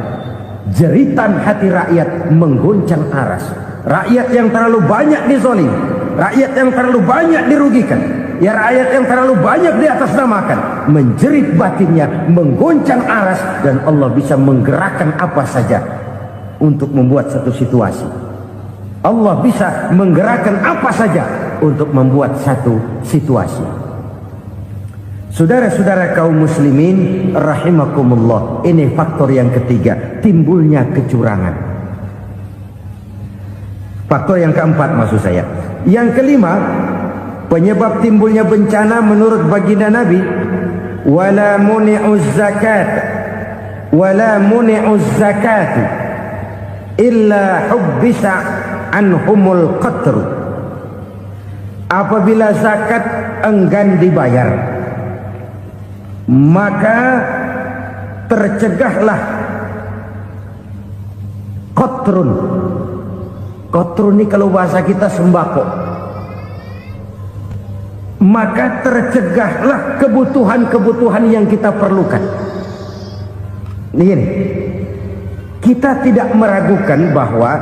[SPEAKER 3] Jeritan hati rakyat menggoncang aras. Rakyat yang terlalu banyak dizolim, rakyat yang terlalu banyak dirugikan, ya rakyat yang terlalu banyak di atas namakan, menjerit batinnya, menggoncang aras, dan Allah bisa menggerakkan apa saja untuk membuat satu situasi. Allah bisa menggerakkan apa saja untuk membuat satu situasi. Saudara-saudara kaum muslimin rahimakumullah, ini faktor yang ketiga, timbulnya kecurangan. Faktor yang keempat maksud saya. Yang kelima, penyebab timbulnya bencana menurut baginda Nabi, wala muni'uz zakat wala muni'uz zakat illa hubbisa anhumul qatru. Apabila zakat enggan dibayar, maka tercegahlah qatrun. Qatrun ini kalau bahasa kita sembako. Maka tercegahlah kebutuhan-kebutuhan yang kita perlukan. Ini, kita tidak meragukan bahwa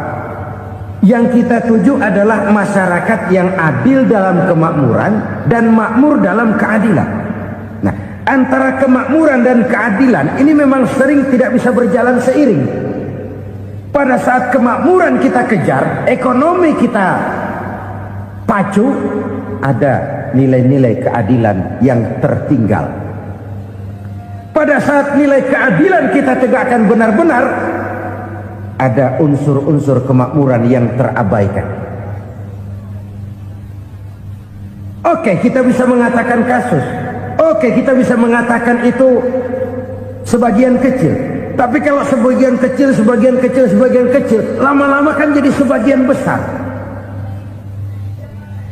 [SPEAKER 3] yang kita tuju adalah masyarakat yang adil dalam kemakmuran dan makmur dalam keadilan. Nah, antara kemakmuran dan keadilan ini memang sering tidak bisa berjalan seiring. Pada saat kemakmuran kita kejar, ekonomi kita pacu, ada nilai-nilai keadilan yang tertinggal. Pada saat nilai keadilan kita tegakkan benar-benar, ada unsur-unsur kemakmuran yang terabaikan. Oke, kita bisa mengatakan kasus. Oke, kita bisa mengatakan itu sebagian kecil. Tapi kalau sebagian kecil, lama-lama kan jadi sebagian besar.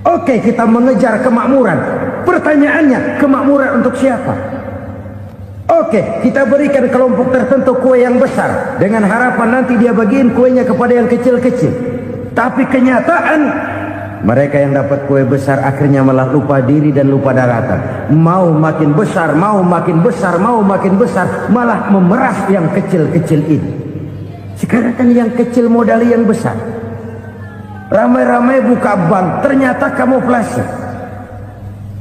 [SPEAKER 3] Oke, kita mengejar kemakmuran. Pertanyaannya, kemakmuran untuk siapa? Oke, kita berikan kelompok tertentu kue yang besar dengan harapan nanti dia bagiin kuenya kepada yang kecil-kecil. Tapi kenyataan mereka yang dapat kue besar akhirnya malah lupa diri dan lupa daratan. Mau makin besar, mau makin besar, mau makin besar, malah memeras yang kecil-kecil ini. Sekarang kan yang kecil modali yang besar. Ramai-ramai buka bank, ternyata kamuflase.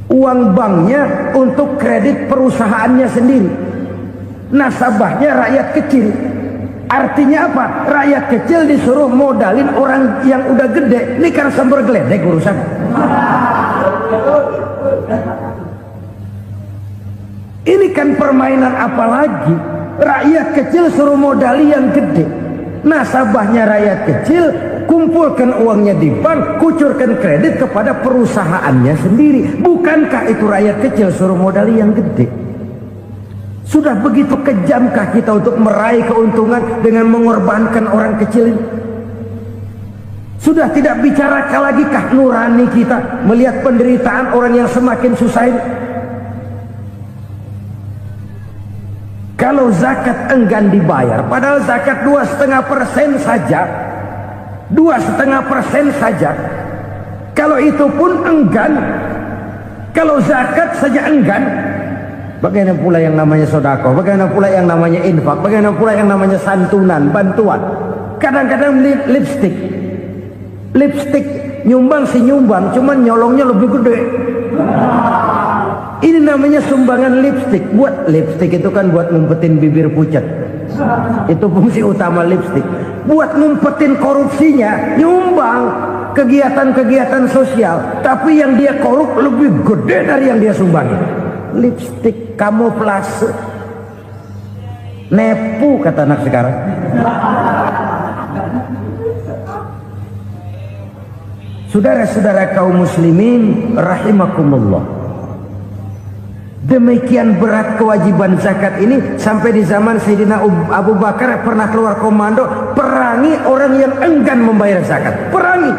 [SPEAKER 3] Uang banknya untuk kredit perusahaannya sendiri. Nasabahnya rakyat kecil. Artinya apa? Rakyat kecil disuruh modalin orang yang udah gede. Ini karena sambar geledek urusan. Ini kan permainan apa lagi? Rakyat kecil suruh modali yang gede. Nasabahnya rakyat kecil, kumpulkan uangnya di bank, kucurkan kredit kepada perusahaannya sendiri. Bukankah itu rakyat kecil suruh modali yang gede? Sudah begitu kejamkah kita untuk meraih keuntungan dengan mengorbankan orang kecil ini? Sudah tidak bicara lagi kah nurani kita melihat penderitaan orang yang semakin susah ini? Kalau zakat enggan dibayar, padahal zakat 2,5% saja, 2,5% saja. Kalau itu pun enggan, kalau zakat saja enggan, bagaimana pula yang namanya sedekah, bagaimana pula yang namanya infak, bagaimana pula yang namanya santunan, bantuan. Kadang-kadang lipstick nyumbang si nyumbang, cuman nyolongnya lebih gede. Ini namanya sumbangan lipstick. Buat lipstick itu kan buat ngumpetin bibir pucat. Itu fungsi utama lipstick. Buat ngumpetin korupsinya, nyumbang kegiatan-kegiatan sosial. Tapi yang dia korup lebih gede dari yang dia sumbangi. Lipstick kamuflase. Nepu kata anak sekarang. Saudara-saudara kaum muslimin rahimakumullah. Demikian berat kewajiban zakat ini sampai di zaman Sayyidina Abu Bakar pernah keluar komando perangi orang yang enggan membayar zakat. Perangi.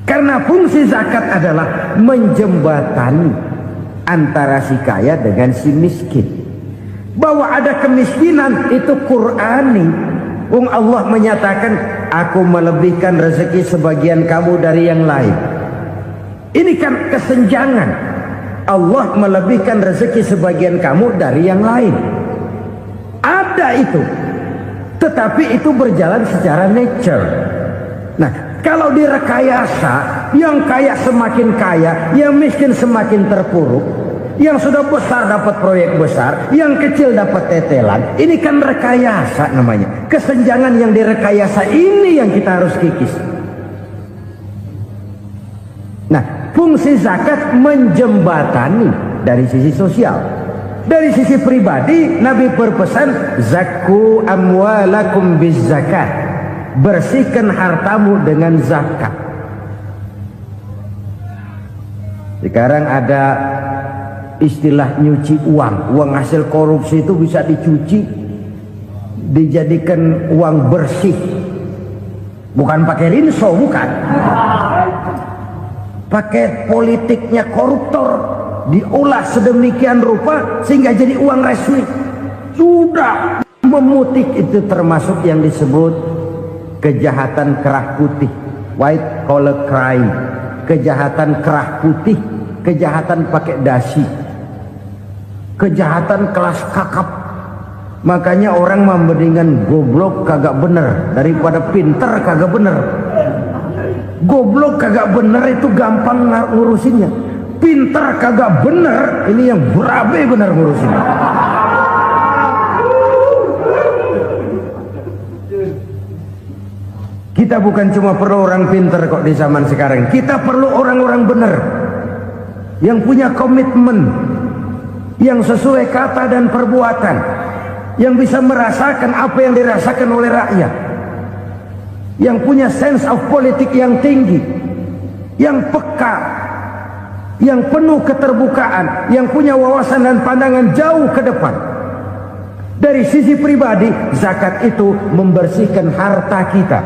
[SPEAKER 3] Karena fungsi zakat adalah menjembatani antara si kaya dengan si miskin. Bahwa ada kemiskinan itu Qur'ani. Allah menyatakan, aku melebihkan rezeki sebagian kamu dari yang lain. Ini kan kesenjangan. Allah melebihkan rezeki sebagian kamu dari yang lain. Ada itu. Tetapi itu berjalan secara nature. Nah, kalau direkayasa, yang kaya semakin kaya, yang miskin semakin terpuruk, yang sudah besar dapat proyek besar, yang kecil dapat tetelan. Ini kan rekayasa namanya. Kesenjangan yang direkayasa ini yang kita harus kikis. Nah, fungsi zakat menjembatani dari sisi sosial. Dari sisi pribadi, Nabi berpesan, zakku amwalakum biz zakat. Bersihkan hartamu dengan zakat. Sekarang ada istilah nyuci uang. Uang hasil korupsi itu bisa dicuci, dijadikan uang bersih. Bukan pakai rinso, bukan. Pakai politiknya koruptor, diolah sedemikian rupa sehingga jadi uang resmi. Sudah memutik, itu termasuk yang disebut kejahatan kerah putih, white collar crime. Kejahatan kerah putih, kejahatan pakai dasi, kejahatan kelas kakap. Makanya orang mendingan goblok kagak bener daripada pinter kagak bener. Goblok kagak bener itu gampang ngurusinnya. Pinter kagak bener, ini yang berabe bener ngurusinnya. Kita bukan cuma perlu orang pinter kok di zaman sekarang. Kita perlu orang-orang bener yang punya komitmen, yang sesuai kata dan perbuatan, yang bisa merasakan apa yang dirasakan oleh rakyat, yang punya sense of politik yang tinggi, yang peka, yang penuh keterbukaan, yang punya wawasan dan pandangan jauh ke depan. Dari sisi pribadi, zakat itu membersihkan harta kita.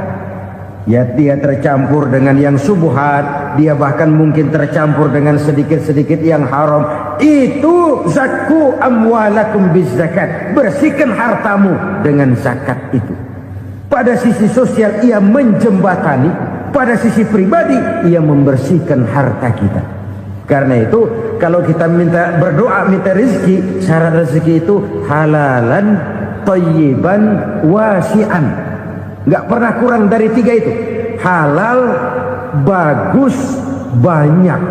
[SPEAKER 3] Ya, dia tercampur dengan yang subuhat, dia bahkan mungkin tercampur dengan sedikit-sedikit yang haram. Itu zakku amwalakum bizakat. Bersihkan hartamu dengan zakat itu. Pada sisi sosial ia menjembatani, pada sisi pribadi ia membersihkan harta kita. Karena itu kalau kita minta berdoa minta rezeki, syarat rezeki itu halalan thayyiban wasi'an. Nggak pernah kurang dari 3 itu. Halal, bagus, banyak.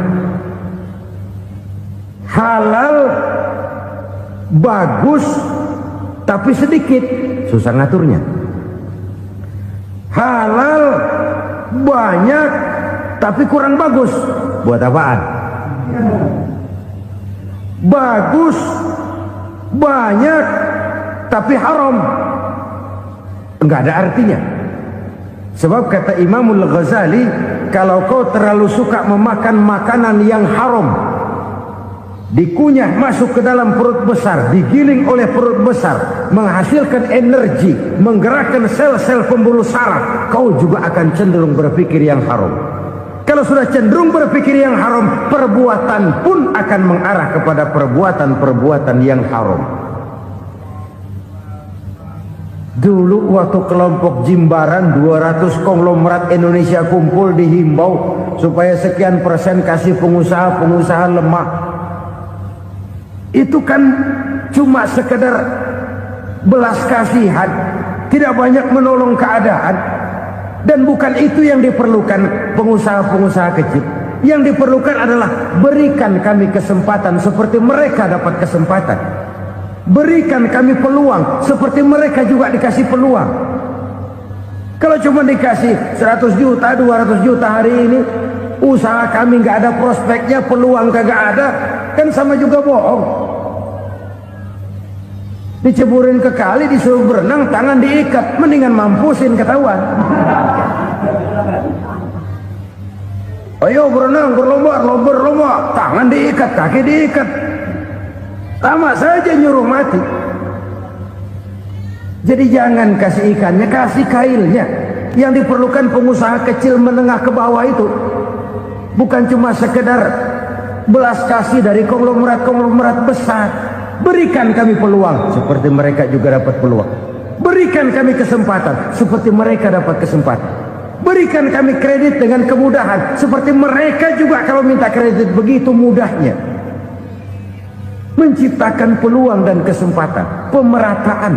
[SPEAKER 3] Halal, bagus, tapi sedikit, susah ngaturnya. Halal, banyak, tapi kurang bagus. Buat apaan? Bagus, banyak, tapi haram. Enggak ada artinya. Sebab kata Imamul Ghazali, kalau kau terlalu suka memakan makanan yang haram, dikunyah masuk ke dalam perut besar, digiling oleh perut besar, menghasilkan energi, menggerakkan sel-sel pembuluh saraf, kau juga akan cenderung berpikir yang haram. Kalau sudah cenderung berpikir yang haram, perbuatan pun akan mengarah kepada perbuatan-perbuatan yang haram. Dulu waktu kelompok Jimbaran 200 konglomerat Indonesia kumpul dihimbau supaya sekian persen kasih pengusaha-pengusaha lemah. Itu kan cuma sekedar belas kasihan, tidak banyak menolong keadaan. Dan bukan itu yang diperlukan pengusaha-pengusaha kecil. Yang diperlukan adalah berikan kami kesempatan seperti mereka dapat kesempatan. Berikan kami peluang seperti mereka juga dikasih peluang. Kalau cuma dikasih 100 juta, 200 juta hari ini, usaha kami nggak ada prospeknya, peluang kagak ada, kan sama juga bohong. Diceburin ke kali, disuruh berenang, tangan diikat, mendingan mampusin ketahuan. Ayo berenang, berlomba, tangan diikat, kaki diikat. Sama saja nyuruh mati. Jadi jangan kasih ikannya, kasih kailnya. Yang diperlukan pengusaha kecil menengah ke bawah itu bukan cuma sekedar belas kasih dari konglomerat-konglomerat besar. Berikan kami peluang seperti mereka juga dapat peluang. Berikan kami kesempatan seperti mereka dapat kesempatan. Berikan kami kredit dengan kemudahan seperti mereka juga kalau minta kredit begitu mudahnya. Menciptakan peluang dan kesempatan, pemerataan,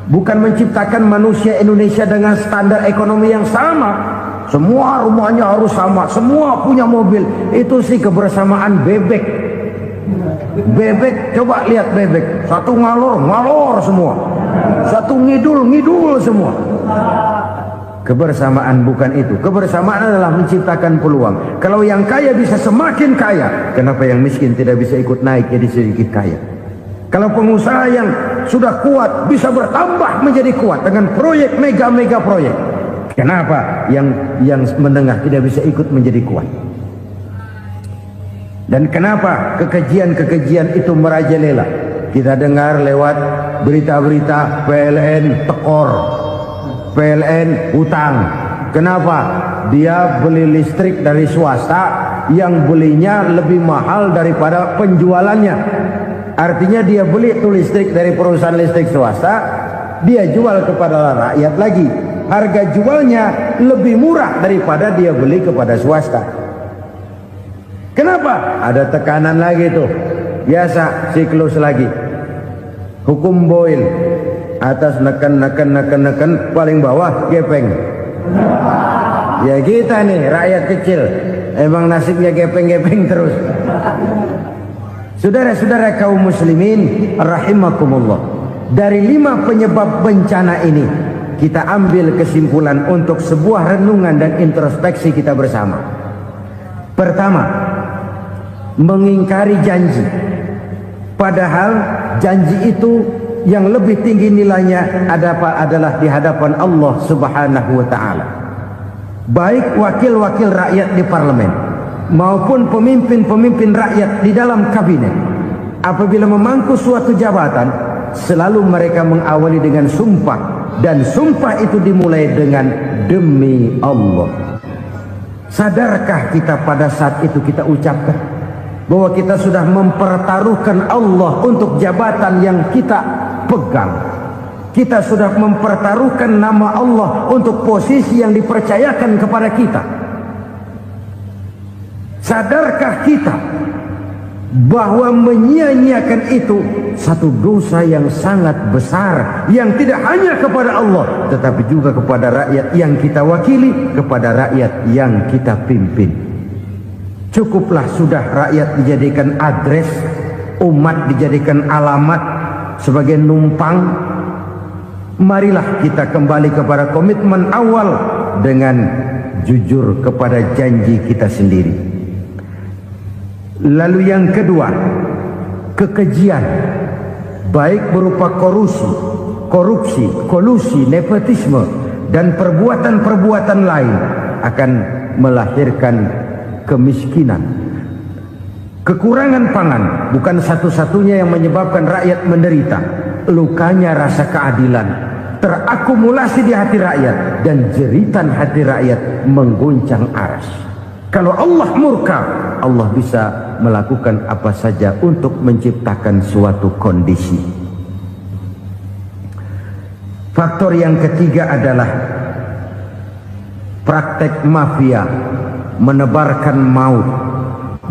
[SPEAKER 3] bukan menciptakan manusia Indonesia dengan standar ekonomi yang sama. Semua rumahnya harus sama, semua punya mobil. Itu sih kebersamaan bebek. Bebek, coba lihat bebek, satu ngalor semua, satu ngidul semua. Kebersamaan bukan itu. Kebersamaan adalah menciptakan peluang. Kalau yang kaya bisa semakin kaya, kenapa yang miskin tidak bisa ikut naik jadi sedikit kaya? Kalau pengusaha yang sudah kuat bisa bertambah menjadi kuat dengan proyek mega proyek, kenapa yang menengah tidak bisa ikut menjadi kuat? Dan kenapa kekejian itu merajalela? Kita dengar lewat berita-berita PLN tekor, PLN utang. Kenapa? Dia beli listrik dari swasta yang belinya lebih mahal daripada penjualannya. Artinya dia beli itu listrik dari perusahaan listrik swasta, dia jual kepada rakyat lagi. Harga jualnya lebih murah daripada dia beli kepada swasta. Kenapa? Ada tekanan lagi tuh. Biasa siklus lagi. Hukum Boyle. Atas neken, paling bawah gepeng. Ya kita nih rakyat kecil, emang nasibnya gepeng terus. Saudara-saudara kaum muslimin rahimakumullah, dari 5 penyebab bencana ini kita ambil kesimpulan untuk sebuah renungan dan introspeksi kita bersama. Pertama, mengingkari janji, padahal janji itu yang lebih tinggi nilainya adalah di hadapan Allah Subhanahu wa ta'ala. Baik wakil-wakil rakyat di parlemen maupun pemimpin-pemimpin rakyat di dalam kabinet, apabila memangku suatu jabatan, selalu mereka mengawali dengan sumpah, dan sumpah itu dimulai dengan demi Allah. Sadarkah kita pada saat itu kita ucapkan bahwa kita sudah mempertaruhkan Allah untuk jabatan yang kita pegang? Kita sudah mempertaruhkan nama Allah untuk posisi yang dipercayakan kepada kita. Sadarkah kita bahwa menyia-nyiakan itu satu dosa yang sangat besar, yang tidak hanya kepada Allah tetapi juga kepada rakyat yang kita wakili, kepada rakyat yang kita pimpin. Cukuplah sudah rakyat dijadikan adres, umat dijadikan alamat sebagai numpang. Marilah kita kembali kepada komitmen awal dengan jujur kepada janji kita sendiri. Lalu yang kedua, kekejian, baik berupa korupsi, kolusi, nepotisme, dan perbuatan-perbuatan lain akan melahirkan kemiskinan. Kekurangan pangan bukan satu-satunya yang menyebabkan rakyat menderita. Lukanya rasa keadilan terakumulasi di hati rakyat, dan jeritan hati rakyat mengguncang aras. Kalau Allah murka, Allah bisa melakukan apa saja untuk menciptakan suatu kondisi. Faktor yang ketiga adalah praktek mafia menebarkan maut,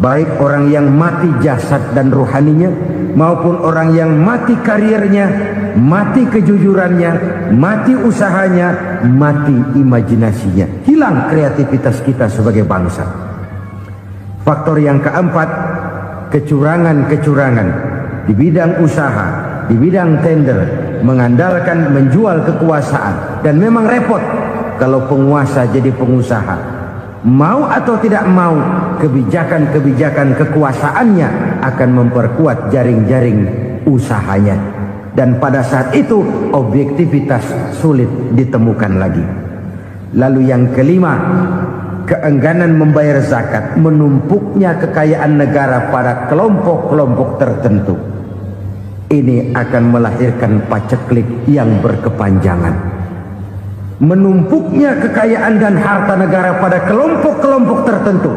[SPEAKER 3] baik orang yang mati jasad dan rohaninya maupun orang yang mati karirnya, mati kejujurannya, mati usahanya, mati imajinasinya. Hilang kreativitas kita sebagai bangsa. Faktor yang keempat, kecurangan-kecurangan di bidang usaha, di bidang tender, mengandalkan menjual kekuasaan. Dan memang repot kalau penguasa jadi pengusaha. Mau atau tidak mau, kebijakan-kebijakan kekuasaannya akan memperkuat jaring-jaring usahanya. Dan pada saat itu objektivitas sulit ditemukan lagi. Lalu yang kelima, keengganan membayar zakat, menumpuknya kekayaan negara pada kelompok-kelompok tertentu. Ini akan melahirkan paceklik yang berkepanjangan. Menumpuknya kekayaan dan harta negara pada kelompok-kelompok tertentu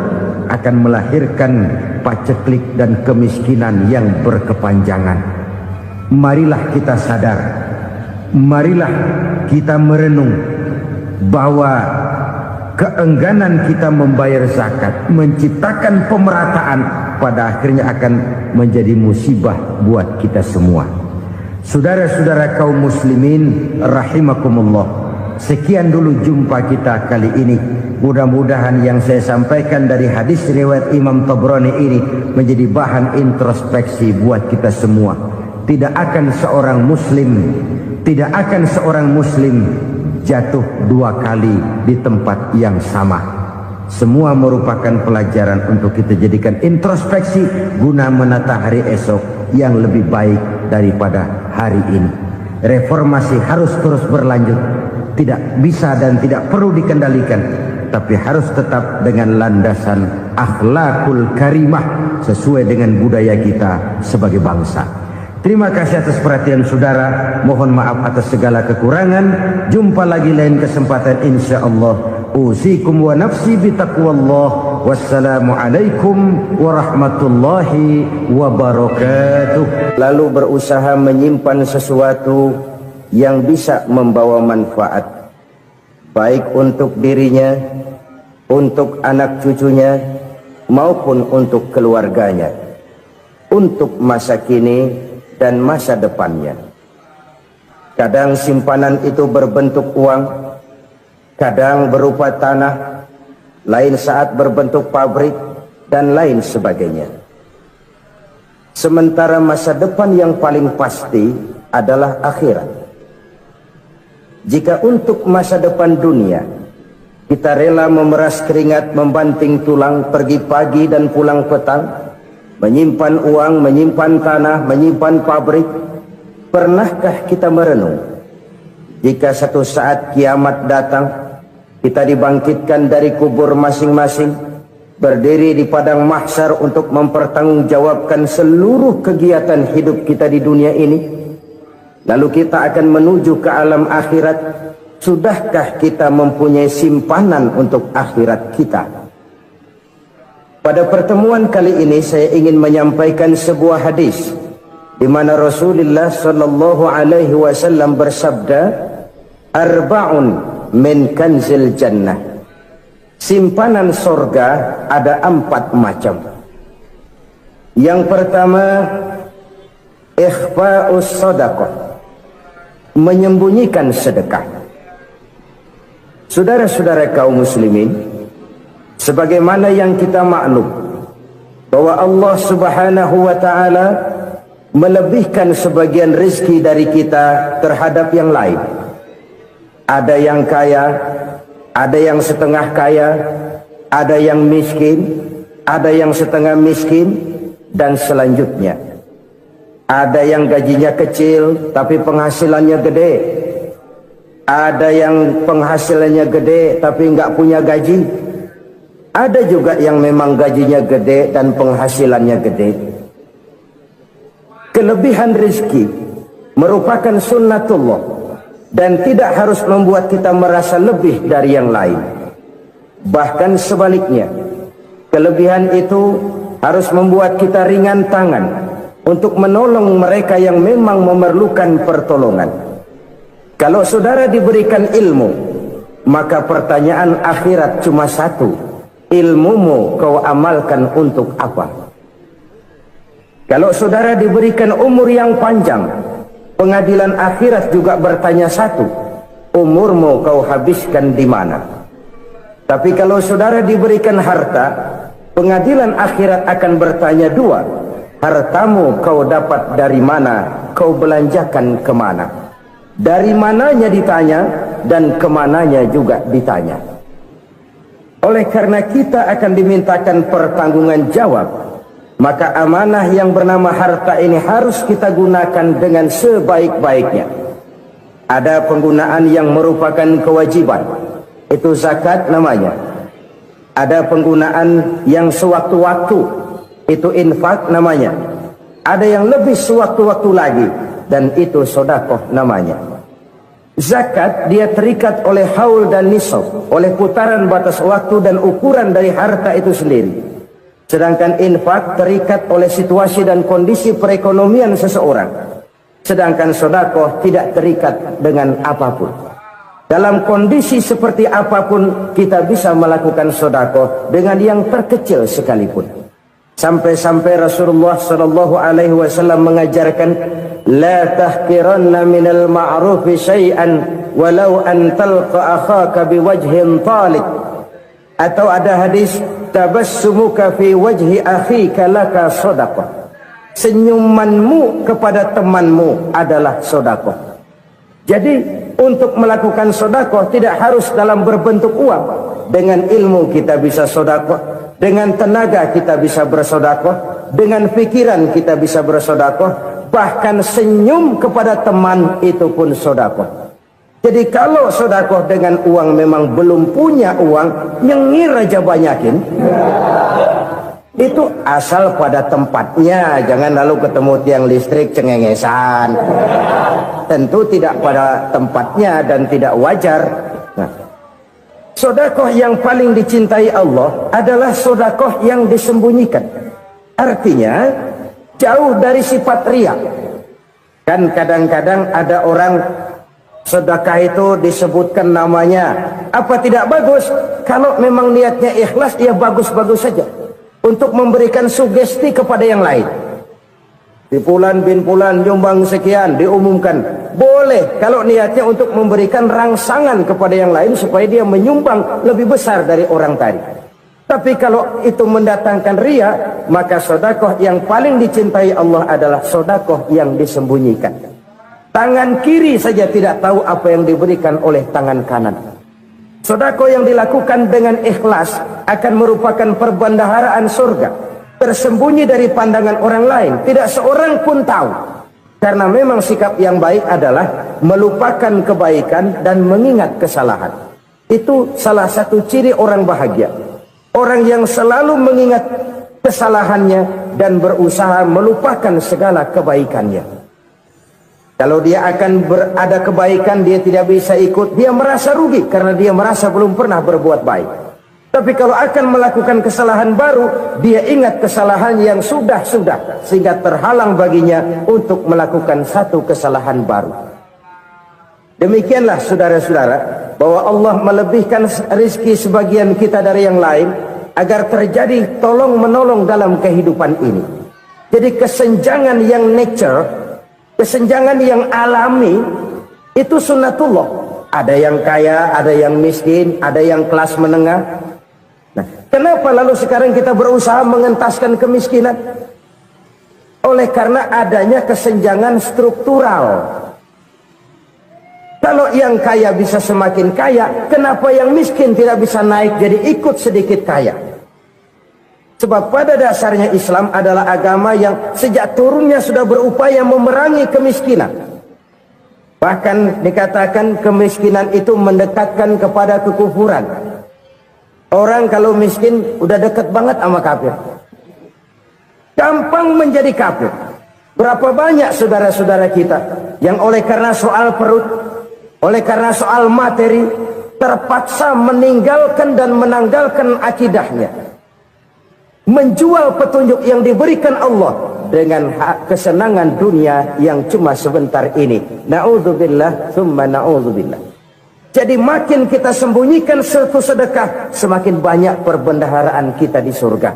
[SPEAKER 3] akan melahirkan paceklik dan kemiskinan yang berkepanjangan. Marilah kita sadar, marilah kita merenung bahwa keengganan kita membayar zakat menciptakan pemerataan pada akhirnya akan menjadi musibah buat kita semua. Saudara-saudara kaum muslimin rahimakumullah, sekian dulu jumpa kita kali ini. Mudah-mudahan yang saya sampaikan dari hadis riwayat Imam Tabrani ini menjadi bahan introspeksi buat kita semua. Tidak akan seorang muslim jatuh dua kali di tempat yang sama. Semua merupakan pelajaran untuk kita jadikan introspeksi guna menata hari esok yang lebih baik daripada hari ini. Reformasi harus terus berlanjut. Tidak bisa dan tidak perlu dikendalikan, tapi harus tetap dengan landasan akhlakul karimah sesuai dengan budaya kita sebagai bangsa. Terima kasih atas perhatian saudara. Mohon maaf atas segala kekurangan. Jumpa lagi lain kesempatan insyaallah. Usikum wa nafsi bitaqwallah. Wassalamualaikum warahmatullahi wabarakatuh. Lalu berusaha menyimpan sesuatu yang bisa membawa manfaat, baik untuk dirinya, untuk anak cucunya, maupun untuk keluarganya, untuk masa kini dan masa depannya. Kadang simpanan itu berbentuk uang, kadang berupa tanah, lain saat berbentuk pabrik, dan lain sebagainya. Sementara masa depan yang paling pasti adalah akhirat. Jika untuk masa depan dunia kita rela memeras keringat, membanting tulang, pergi pagi dan pulang petang, menyimpan uang, menyimpan tanah, menyimpan pabrik, pernahkah kita merenung jika satu saat kiamat datang, kita dibangkitkan dari kubur masing-masing, berdiri di padang mahsyar untuk mempertanggungjawabkan seluruh kegiatan hidup kita di dunia ini? Lalu kita akan menuju ke alam akhirat. Sudahkah kita mempunyai simpanan untuk akhirat kita? Pada pertemuan kali ini saya ingin menyampaikan sebuah hadis di mana Rasulullah sallallahu alaihi wasallam bersabda, "Arba'un min kanzil jannah." Simpanan sorga ada 4 macam. Yang pertama, ikhfa'us shadaqah, menyembunyikan sedekah. Saudara-saudara kaum muslimin, sebagaimana yang kita maklum bahwa Allah Subhanahu wa taala melebihkan sebagian rezeki dari kita terhadap yang lain. Ada yang kaya, ada yang setengah kaya, ada yang miskin, ada yang setengah miskin, dan selanjutnya. Ada yang gajinya kecil tapi penghasilannya gede. Ada yang penghasilannya gede tapi nggak punya gaji. Ada juga yang memang gajinya gede dan penghasilannya gede. Kelebihan rezeki merupakan sunnatullah dan tidak harus membuat kita merasa lebih dari yang lain. Bahkan sebaliknya, kelebihan itu harus membuat kita ringan tangan untuk menolong mereka yang memang memerlukan pertolongan. Kalau saudara diberikan ilmu, maka pertanyaan akhirat cuma satu: ilmumu kau amalkan untuk apa? Kalau saudara diberikan umur yang panjang, pengadilan akhirat juga bertanya satu: umurmu kau habiskan di mana? Tapi kalau saudara diberikan harta, pengadilan akhirat akan bertanya 2: hartamu kau dapat dari mana? Kau belanjakan kemana? Dari mananya ditanya dan kemananya juga ditanya. Oleh karena kita akan dimintakan pertanggungan jawab, maka amanah yang bernama harta ini harus kita gunakan dengan sebaik-baiknya. Ada penggunaan yang merupakan kewajiban, itu zakat namanya. Ada penggunaan yang sewaktu-waktu, itu infak namanya. Ada yang lebih sewaktu-waktu lagi, dan itu sedekah namanya. Zakat dia terikat oleh haul dan nisab, oleh putaran batas waktu dan ukuran dari harta itu sendiri. Sedangkan infak terikat oleh situasi dan kondisi perekonomian seseorang. Sedangkan sedekah tidak terikat dengan apapun. Dalam kondisi seperti apapun kita bisa melakukan sedekah dengan yang terkecil sekalipun. Sampai-sampai Rasulullah sallallahu alaihi wasallam mengajarkan, la tahqiranna minal ma'rufi syai'an walau an talqa akhaka biwajhin talik. Atau ada hadis, tabassumuka fi wajhi akhika laka shadaqah. Senyumanmu kepada temanmu adalah sedekah. Jadi untuk melakukan sedekah tidak harus dalam berbentuk uang. Dengan ilmu kita bisa sedekah, dengan tenaga kita bisa bersedekah, dengan pikiran kita bisa bersedekah, bahkan senyum kepada teman itu pun sedekah. Jadi kalau sedekah dengan uang memang belum punya uang, nyengir aja banyakin. Itu asal pada tempatnya, jangan lalu ketemu tiang listrik cengengesan. Tentu tidak pada tempatnya dan tidak wajar. Nah, sedekah yang paling dicintai Allah adalah sedekah yang disembunyikan. Artinya jauh dari sifat riya. Kan kadang-kadang ada orang sedekah itu disebutkan namanya. Apa tidak bagus? Kalau memang niatnya ikhlas, ya bagus-bagus saja. Untuk memberikan sugesti kepada yang lain. Di Fulan bin Fulan nyumbang sekian, diumumkan. Boleh kalau niatnya untuk memberikan rangsangan kepada yang lain supaya dia menyumbang lebih besar dari orang tadi. Tapi kalau itu mendatangkan riya, maka sedekah yang paling dicintai Allah adalah sedekah yang disembunyikan. Tangan kiri saja tidak tahu apa yang diberikan oleh tangan kanan. Sedekah yang dilakukan dengan ikhlas akan merupakan perbendaharaan surga, tersembunyi dari pandangan orang lain, tidak seorang pun tahu. Karena memang sikap yang baik adalah melupakan kebaikan dan mengingat kesalahan. Itu salah satu ciri orang bahagia. Orang yang selalu mengingat kesalahannya dan berusaha melupakan segala kebaikannya. Kalau dia akan berada kebaikan, dia tidak bisa ikut, dia merasa rugi karena dia merasa belum pernah berbuat baik. Tapi kalau akan melakukan kesalahan baru, dia ingat kesalahan yang sudah-sudah, sehingga terhalang baginya untuk melakukan satu kesalahan baru. Demikianlah saudara-saudara, bahwa Allah melebihkan rizki sebagian kita dari yang lain, agar terjadi tolong-menolong dalam kehidupan ini. Jadi kesenjangan yang nature, kesenjangan yang alami, itu sunnatullah. Ada yang kaya, ada yang miskin, ada yang kelas menengah. Nah, kenapa lalu sekarang kita berusaha mengentaskan kemiskinan? Oleh karena adanya kesenjangan struktural. Kalau yang kaya bisa semakin kaya, kenapa yang miskin tidak bisa naik jadi ikut sedikit kaya? Sebab pada dasarnya Islam adalah agama yang sejak turunnya sudah berupaya memerangi kemiskinan. Bahkan dikatakan kemiskinan itu mendekatkan kepada kekufuran. Orang kalau miskin udah dekat banget sama kafir. Gampang menjadi kafir. Berapa banyak saudara-saudara kita yang oleh karena soal perut, oleh karena soal materi, terpaksa meninggalkan dan menanggalkan akidahnya, menjual petunjuk yang diberikan Allah dengan kesenangan dunia yang cuma sebentar ini. Na'udzubillah thumma na'udzubillah. Jadi makin kita sembunyikan satu sedekah, semakin banyak perbendaharaan kita di surga.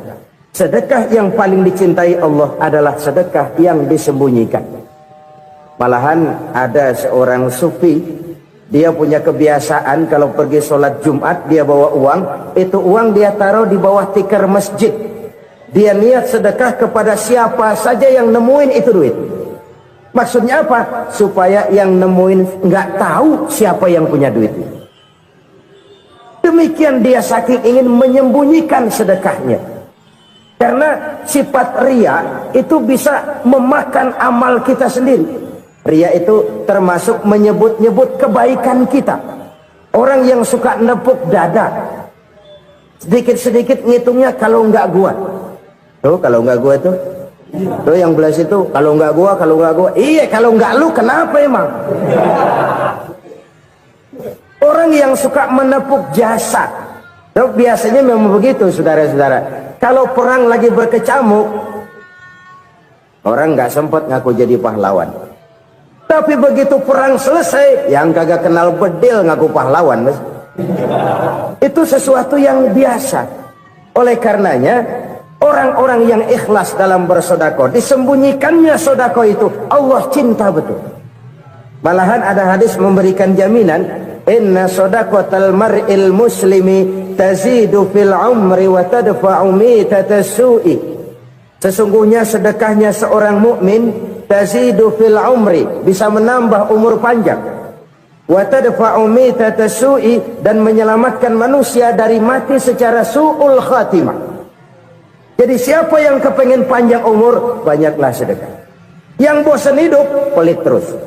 [SPEAKER 3] Sedekah yang paling dicintai Allah adalah sedekah yang disembunyikan. Malahan ada seorang sufi, dia punya kebiasaan kalau pergi sholat Jumat dia bawa uang, itu uang dia taruh di bawah tikar masjid. Dia niat sedekah kepada siapa saja yang nemuin itu duit. Maksudnya apa? Supaya yang nemuin nggak tahu siapa yang punya duit. Demikian dia saking ingin menyembunyikan sedekahnya. Karena sifat ria itu bisa memakan amal kita sendiri. Ria itu termasuk menyebut-nyebut kebaikan kita. Orang yang suka nepuk dada, sedikit-sedikit ngitungnya kalau nggak gua. Tuh kalau nggak gua tuh. Tuh yang belah situ, kalau nggak gua. Iya, kalau nggak lu kenapa emang? Orang yang suka menepuk jasa. Tuh, biasanya memang begitu saudara-saudara. Kalau perang lagi berkecamuk, orang nggak sempat ngaku jadi pahlawan. Tapi begitu perang selesai, yang kagak kenal bedil ngaku pahlawan. Mas. Itu sesuatu yang biasa. Oleh karenanya, orang-orang yang ikhlas dalam bersedekah, disembunyikannya sedekah itu, Allah cinta betul. Malahan ada hadis memberikan jaminan, inna sedaqatal mar'il muslimi tazidu fil umri wa tadfa'u mitatas su'i. Sesungguhnya sedekahnya seorang mukmin tazidu fil umri, bisa menambah umur panjang, wa tadfa'u mitatas su'i, dan menyelamatkan manusia dari mati secara su'ul khatimah. Jadi siapa yang kepengen panjang umur, banyaklah sedekah. Yang bosan hidup, pelit terus.